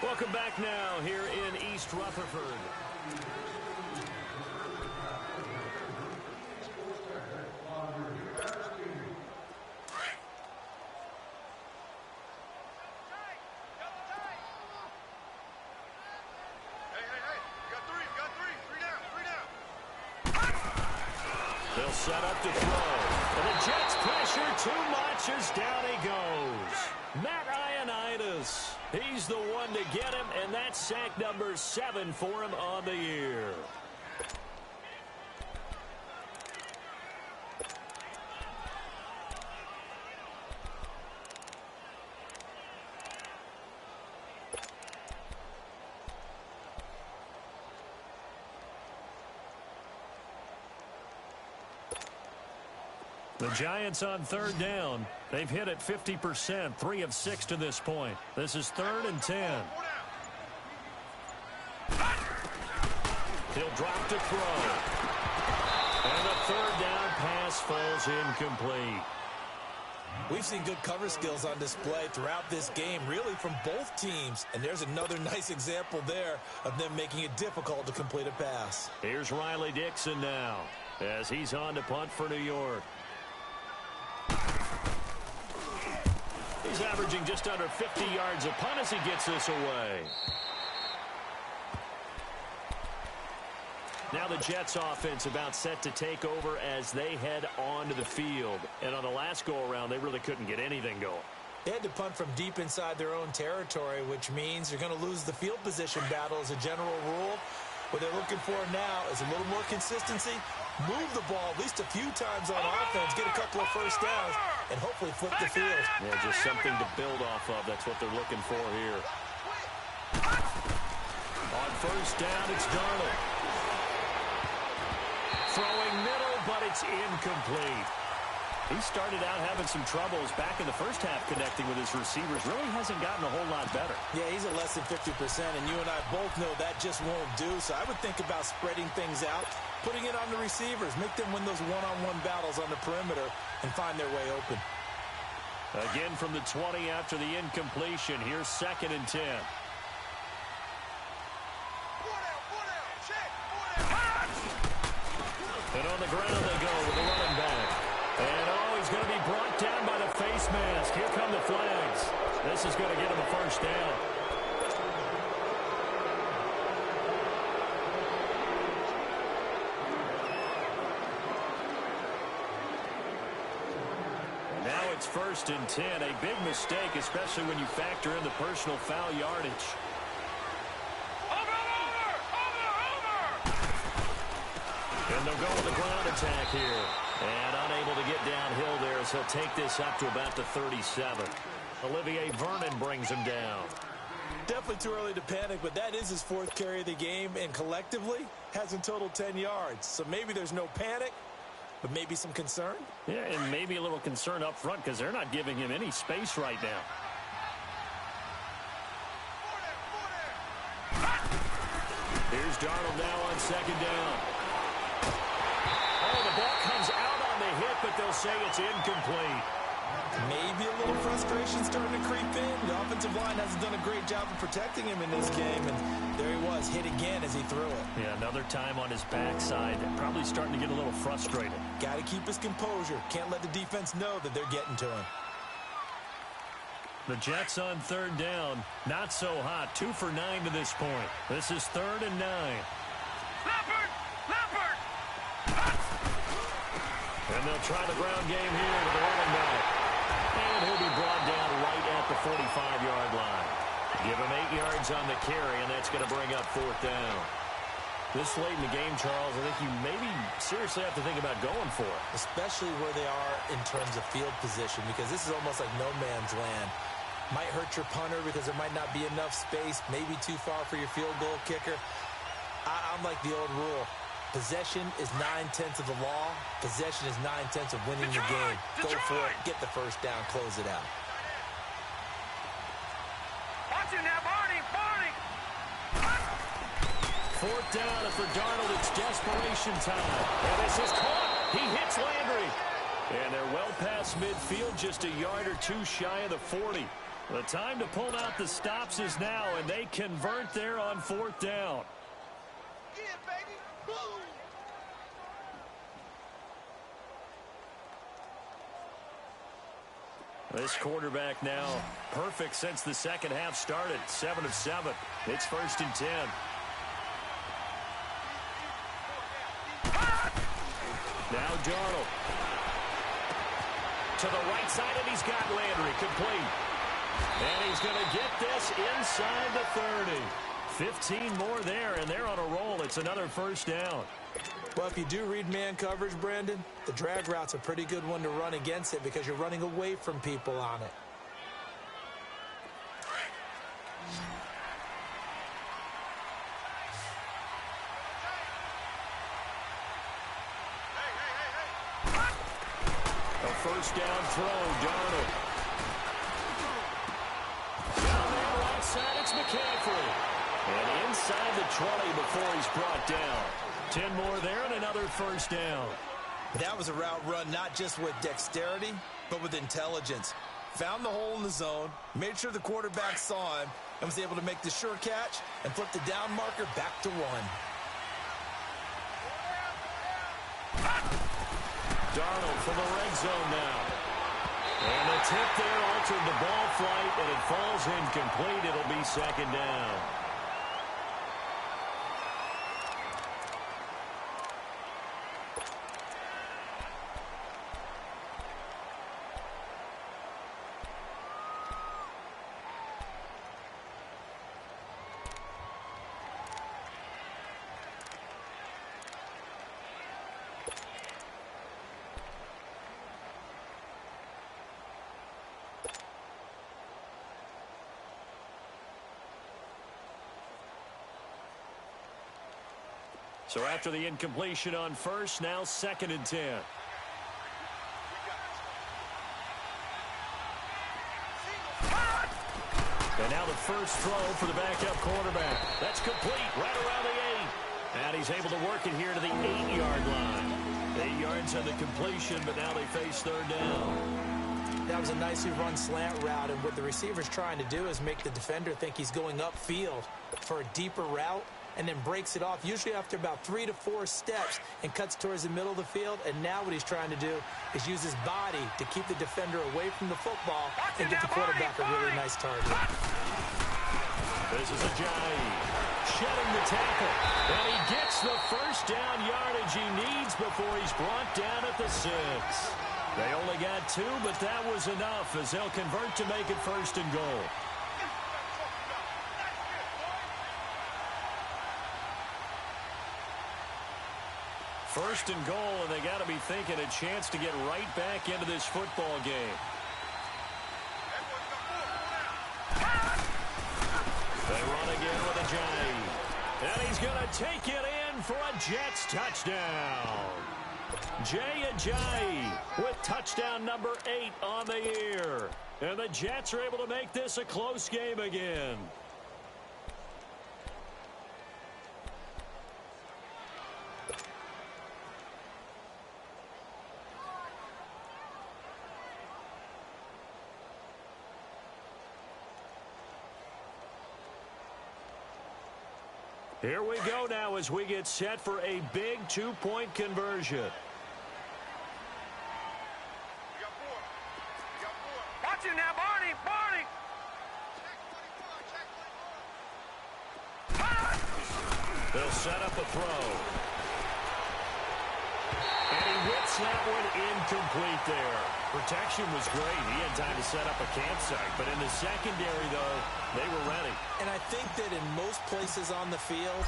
Welcome back now here in East Rutherford. set up to throw. And the Jets pressure too much as down he goes. Matt Ioannidis. He's the one to get him, and that's sack number 7 for him on the year. The Giants on third down. They've hit it 50%, 3 of 6 to this point. This is 3rd and 10. He'll drop to throw. And the 3rd down pass falls incomplete. We've seen good cover skills on display throughout this game, really from both teams. And there's another nice example there of them making it difficult to complete a pass. Here's Riley Dixon now as he's on to punt for New York. He's averaging just under 50 yards a punt as he gets this away. Now the Jets offense about set to take over as they head onto the field. And on the last go-around, they really couldn't get anything going. They had to punt from deep inside their own territory, which means you're going to lose the field position battle as a general rule. What they're looking for now is a little more consistency, move the ball at least a few times on offense, get a couple of first downs, and hopefully flip the field. Yeah, just something to build off of. That's what they're looking for here. On first down, it's Darnold. Throwing middle, but it's incomplete. He started out having some troubles back in the first half connecting with his receivers. Really hasn't gotten a whole lot better. Yeah, he's at less than 50%, and you and I both know that just won't do. So I would think about spreading things out, putting it on the receivers, make them win those one-on-one battles on the perimeter and find their way open. Again from the 20 after the incompletion. Here's 2nd and 10. And on the ground they go with the running back. And he's going to be brought down by the face mask. Here come the flags. This is going to get him a first down. And now it's 1st and 10. A big mistake, especially when you factor in the personal foul yardage. And they'll go with the ground attack here. And unable to get downhill there as he'll take this up to about the 37. Olivier Vernon brings him down. Definitely too early to panic, but that is his 4th carry of the game, and collectively has in total 10 yards. So maybe there's no panic, but maybe some concern. Yeah, and maybe a little concern up front because they're not giving him any space right now. Here's Darnold now on 2nd down. Oh, the ball comes out on the hit, but they'll say it's incomplete. Maybe a little frustration starting to creep in. The offensive line hasn't done a great job of protecting him in this game, and there he was, hit again as he threw it. Yeah, another time on his backside. Probably starting to get a little frustrated. Got to keep his composure. Can't let the defense know that they're getting to him. The Jets on 3rd down. Not so hot. 2 for 9 to this point. This is 3rd and 9. Leopard! Leopard! And they'll try the ground game here with the running back. And he'll be brought down right at the 45-yard line. Give him 8 yards on the carry, and that's going to bring up 4th down. This late in the game, Charles, I think you maybe seriously have to think about going for it. Especially where they are in terms of field position, because this is almost like no man's land. Might hurt your punter because there might not be enough space, maybe too far for your field goal kicker. I'm like the old rule. Possession is 9/10 of the law. Possession is 9/10 of winning the game. Go for it, get the first down, close it out. Watch him now, Barney! Barney! 4th down, and for Darnold, it's desperation time. And this is caught. He hits Landry. And they're well past midfield, just a yard or two shy of the 40. The time to pull out the stops is now, and they convert there on 4th down. Get it, baby! Boom! This quarterback now perfect since the second half started. 7 of 7. It's 1st and 10. Now Darnold. To the right side, and he's got Landry complete. And he's going to get this inside the 30. 15 more there, and they're on a roll. It's another first down. Well, if you do read man coverage, Brandon, the drag route's a pretty good one to run against it because you're running away from people on it. A first down throw, Darnold. Down there right side, it's McCaffrey. And inside the 20 before he's brought down. 10 more there and another first down. That was a route run not just with dexterity, but with intelligence. Found the hole in the zone, made sure the quarterback saw him, and was able to make the sure catch and flip the down marker back to 1. Darnold from the red zone now. And the tip there altered the ball flight, and it falls incomplete. It'll be second down. So after the incompletion on first, now 2nd and 10. And now the first throw for the backup quarterback. That's complete right around the 8. And he's able to work it here to the 8-yard line. 8 yards on the completion, but now they face third down. That was a nicely run slant route, and what the receiver's trying to do is make the defender think he's going upfield for a deeper route, and then breaks it off, usually after about 3 to 4 steps, and cuts towards the middle of the field. And now what he's trying to do is use his body to keep the defender away from the football and get the quarterback a really nice target. This is Ajayi shedding the tackle, and he gets the first down yardage he needs before he's brought down at the 6. They only got 2, but that was enough as they'll convert to make it 1st and goal. First and goal, and they got to be thinking a chance to get right back into this football game. They run again with Ajayi. And he's going to take it in for a Jets touchdown. Jay Ajayi with touchdown number 8 on the year. And the Jets are able to make this a close game again. Here we go now as we get set for a big 2-point conversion. Watch it now, Barney! Barney! They'll set up a throw. And he whips that one incomplete there. Protection was great. He had time to set up a campsite. But in the secondary, though, they were ready. And I think that in most places on the field,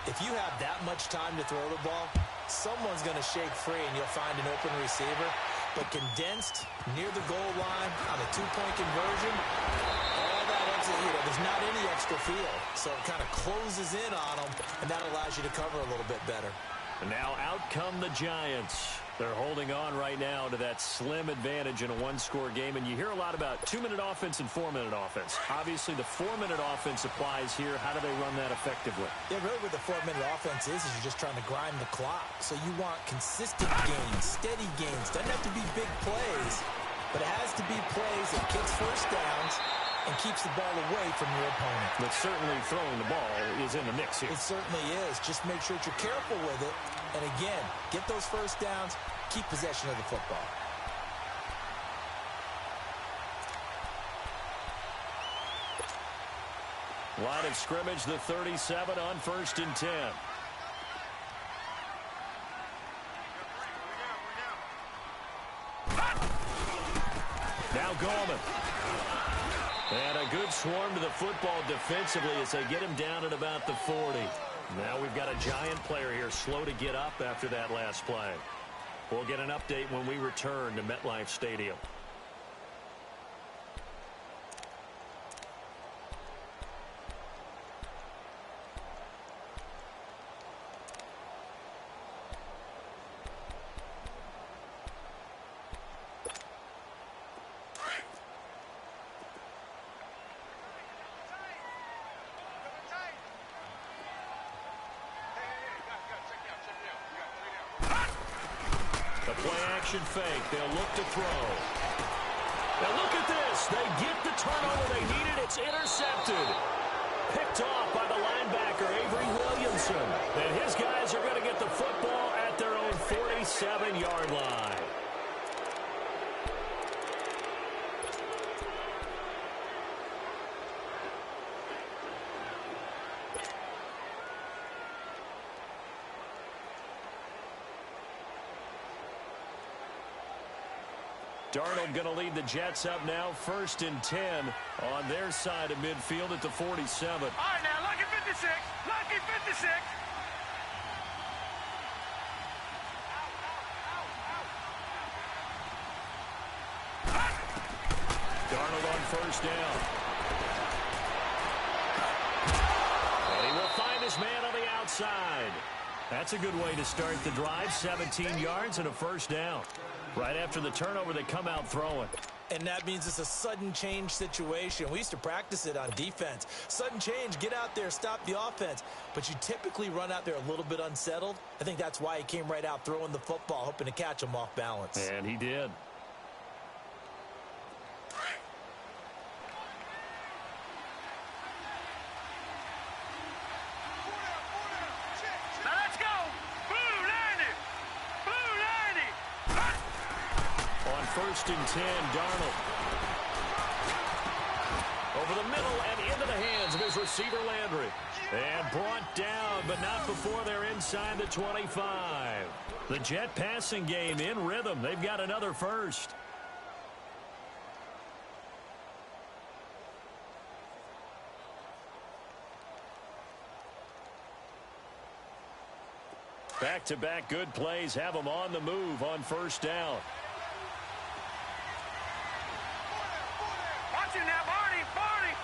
if you have that much time to throw the ball, someone's going to shake free and you'll find an open receiver. But condensed near the goal line on a 2-point conversion, all that extra, there's not any extra field. So it kind of closes in on them, and that allows you to cover a little bit better. And now out come the Giants. They're holding on right now to that slim advantage in a 1-score game. And you hear a lot about 2-minute offense and 4-minute offense. Obviously, the 4-minute offense applies here. How do they run that effectively? Yeah, really what the 4-minute offense is you're just trying to grind the clock. So you want consistent gains, steady gains. Doesn't have to be big plays, but it has to be plays that gets first downs and keeps the ball away from your opponent. But certainly throwing the ball is in the mix here. It certainly is. Just make sure that you're careful with it. And again, get those first downs, keep possession of the football. Line of scrimmage, the 37 on 1st and 10. Now Gorman. And a good swarm to the football defensively as they get him down at about the 40. Now we've got a giant player here slow to get up after that last play. We'll get an update when we return to MetLife Stadium. Play-action fake. They'll look to throw. Now look at this. They get the turnover they needed. It's intercepted. Picked off by the linebacker, Avery Williamson. And his guys are going to get the football at their own 47-yard line. Darnold going to lead the Jets up now, 1st and 10 on their side of midfield at the 47. All right, now, lucky 56. Lucky 56. Darnold on 1st down. And he will find his man on the outside. That's a good way to start the drive. 17 yards and a 1st down. Right after the turnover, they come out throwing. And that means it's a sudden change situation. We used to practice it on defense. Sudden change, get out there, stop the offense. But you typically run out there a little bit unsettled. I think that's why he came right out throwing the football, hoping to catch him off balance. And he did. Now let's go. Blue 90. Blue 90. On 1st and 10, Darnold. Over the middle and into the hands of his receiver, Landry. And brought down, but not before they're inside the 25. The Jet passing game in rhythm. They've got another first. Back-to-back good plays have them on the move on 1st down. Watch it now, Barney. Barney.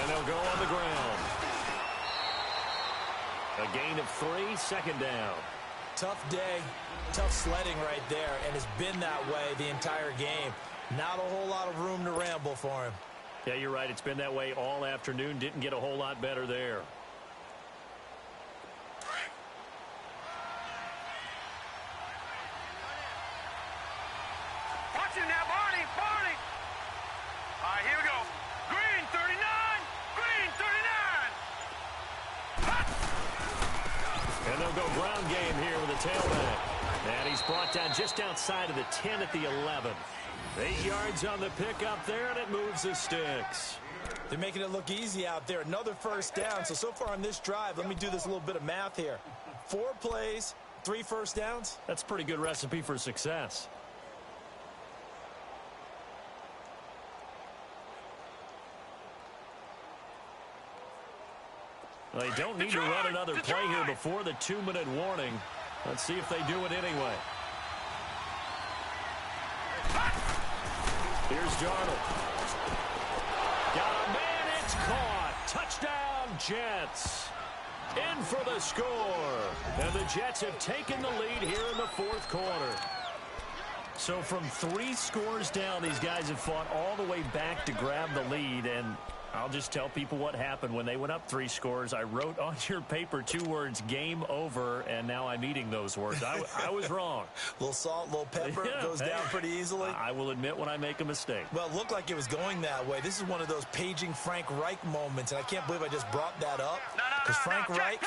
And they'll go on the ground. A gain of 3, 2nd down. Tough day, tough sledding right there, and it's been that way the entire game. Not a whole lot of room to ramble for him. Yeah, you're right. It's been that way all afternoon. Didn't get a whole lot better there. Watch him now, Barney. Barney. All right, here we go. Green 39. Green 39. And they'll go ground game here with a tailback. And he's brought down just outside of the 10 at the 11. 8 yards on the pickup there, and it moves the sticks. They're making it look easy out there. Another 1st down. So far on this drive, let me do this little bit of math here. 4 plays, 3 1st downs. That's a pretty good recipe for success. They don't need to run another play here before the 2-minute warning. Let's see if they do it anyway. Here's Darnold. Got a man, it's caught. Touchdown, Jets. In for the score. And the Jets have taken the lead here in the 4th quarter. So from 3 scores down, these guys have fought all the way back to grab the lead, and I'll just tell people what happened when they went up 3 scores. I wrote on your paper 2 words, game over, and now I'm eating those words. I was wrong. A little salt, a little pepper, Yeah, goes down pretty easily. I will admit when I make a mistake. Well, it looked like it was going that way. This is one of those paging Frank Reich moments, and I can't believe I just brought that up. Because Frank Reich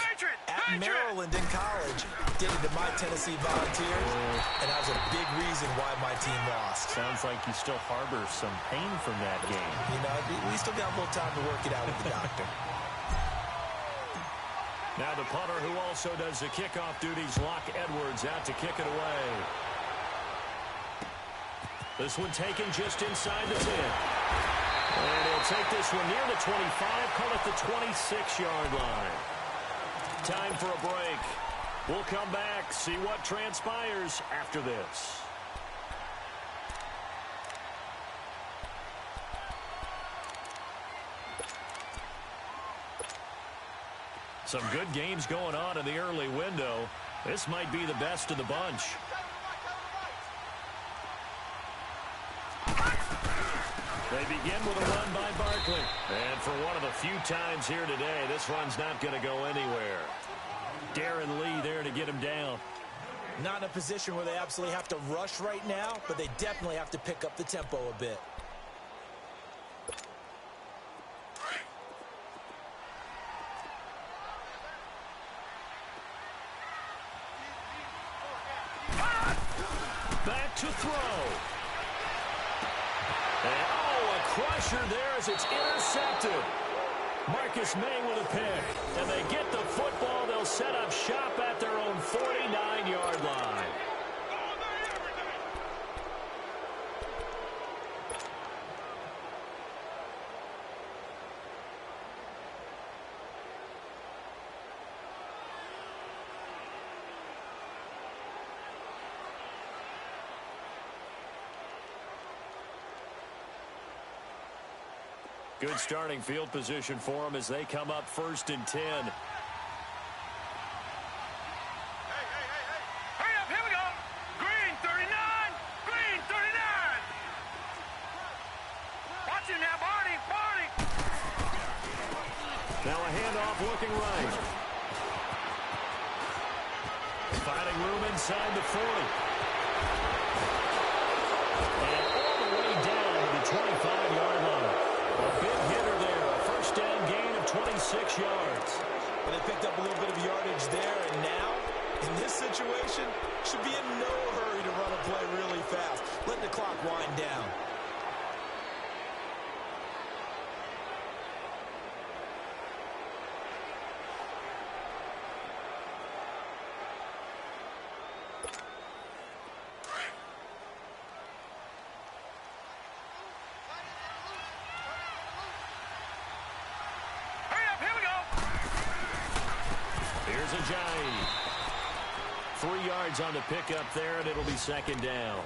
at Maryland in college did it to my Tennessee Volunteers, and that was a big reason why my team lost. Sounds like you still harbor some pain from that game. You know, we still got a little time to work it out with the doctor. Now the punter, who also does the kickoff duties, Locke Edwards, out to kick it away. This one taken just inside the 10. And he'll take this one near the 25, call it the 26-yard line. Time for a break. We'll come back, see what transpires after this. Some good games going on in the early window. This might be the best of the bunch. They begin with a run by Barkley. And for one of the few times here today, this run's not going to go anywhere. Darren Lee there to get him down. Not in a position where they absolutely have to rush right now, but they definitely have to pick up the tempo a bit. Back to throw. And, a crusher there as it's intercepted. Marcus May with a pick. And they get the football. They'll set up shop at their own 49-yard line. Good starting field position for them as they come up 1st and 10. Hurry up, here we go. Green 39, green 39. Watch him now, Barney. Now a handoff looking right. Finding room inside the 40. And all the way down to the 25-yard line. A big hitter there. A first down gain of 26 yards. And they picked up a little bit of yardage there, and now, in this situation, should be in no hurry to run a play really fast. Let the clock wind down. Ajayi. 3 yards on the pickup there, and it'll be 2nd down.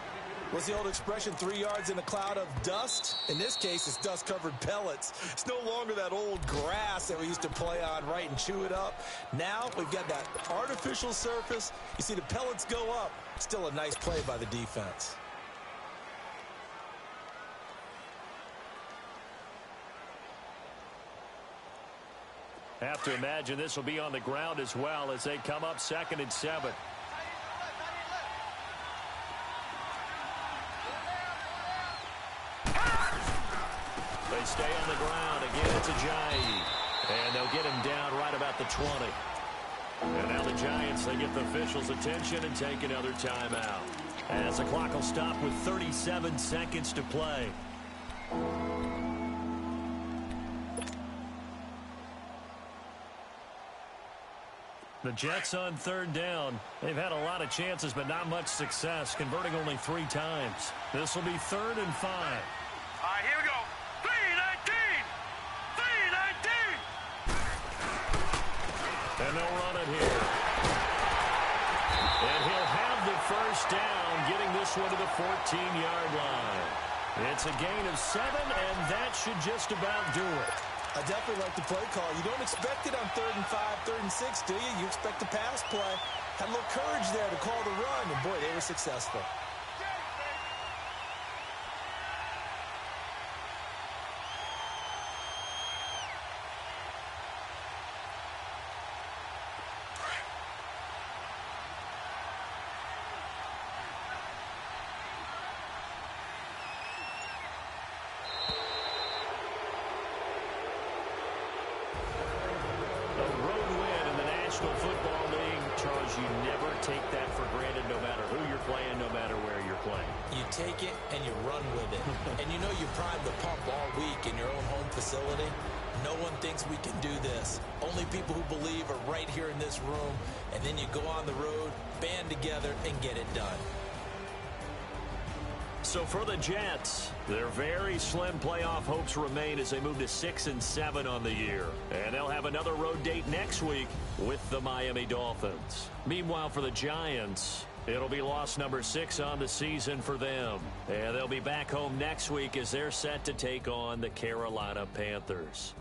What's the old expression, 3 yards in a cloud of dust? In this case, it's dust-covered pellets. It's no longer that old grass that we used to play on, right, and chew it up. Now we've got that artificial surface. You see the pellets go up. Still a nice play by the defense. Have to imagine this will be on the ground as well as they come up 2nd and 7. They stay on the ground. Again, it's Ajayi. And they'll get him down right about the 20. And now the Giants, they get the officials' attention and take another timeout. As the clock will stop with 37 seconds to play. The Jets on 3rd down. They've had a lot of chances, but not much success, converting only 3 times. This will be 3rd and 5. All right, here we go. 3-19. And they'll run it here. And he'll have the first down, getting this one to the 14-yard line. It's a gain of 7, and that should just about do it. I definitely like the play call. You don't expect it on 3rd and 5, 3rd and 6, do you? You expect a pass play. Had a little courage there to call the run, and boy, they were successful. Football League, Charles, you never take that for granted no matter who you're playing, no matter where you're playing. You take it and you run with it. And you know you prime the pump all week in your own home facility. No one thinks we can do this. Only people who believe are right here in this room. And then you go on the road, band together, and get it done. So for the Jets, their very slim playoff hopes remain as they move to 6-7 on the year. And they'll have another road date next week with the Miami Dolphins. Meanwhile, for the Giants, it'll be loss number 6 on the season for them. And they'll be back home next week as they're set to take on the Carolina Panthers.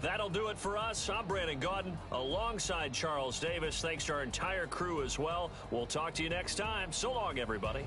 That'll do it for us. I'm Brandon Gaudin alongside Charles Davis. Thanks to our entire crew as well. We'll talk to you next time. So long, everybody.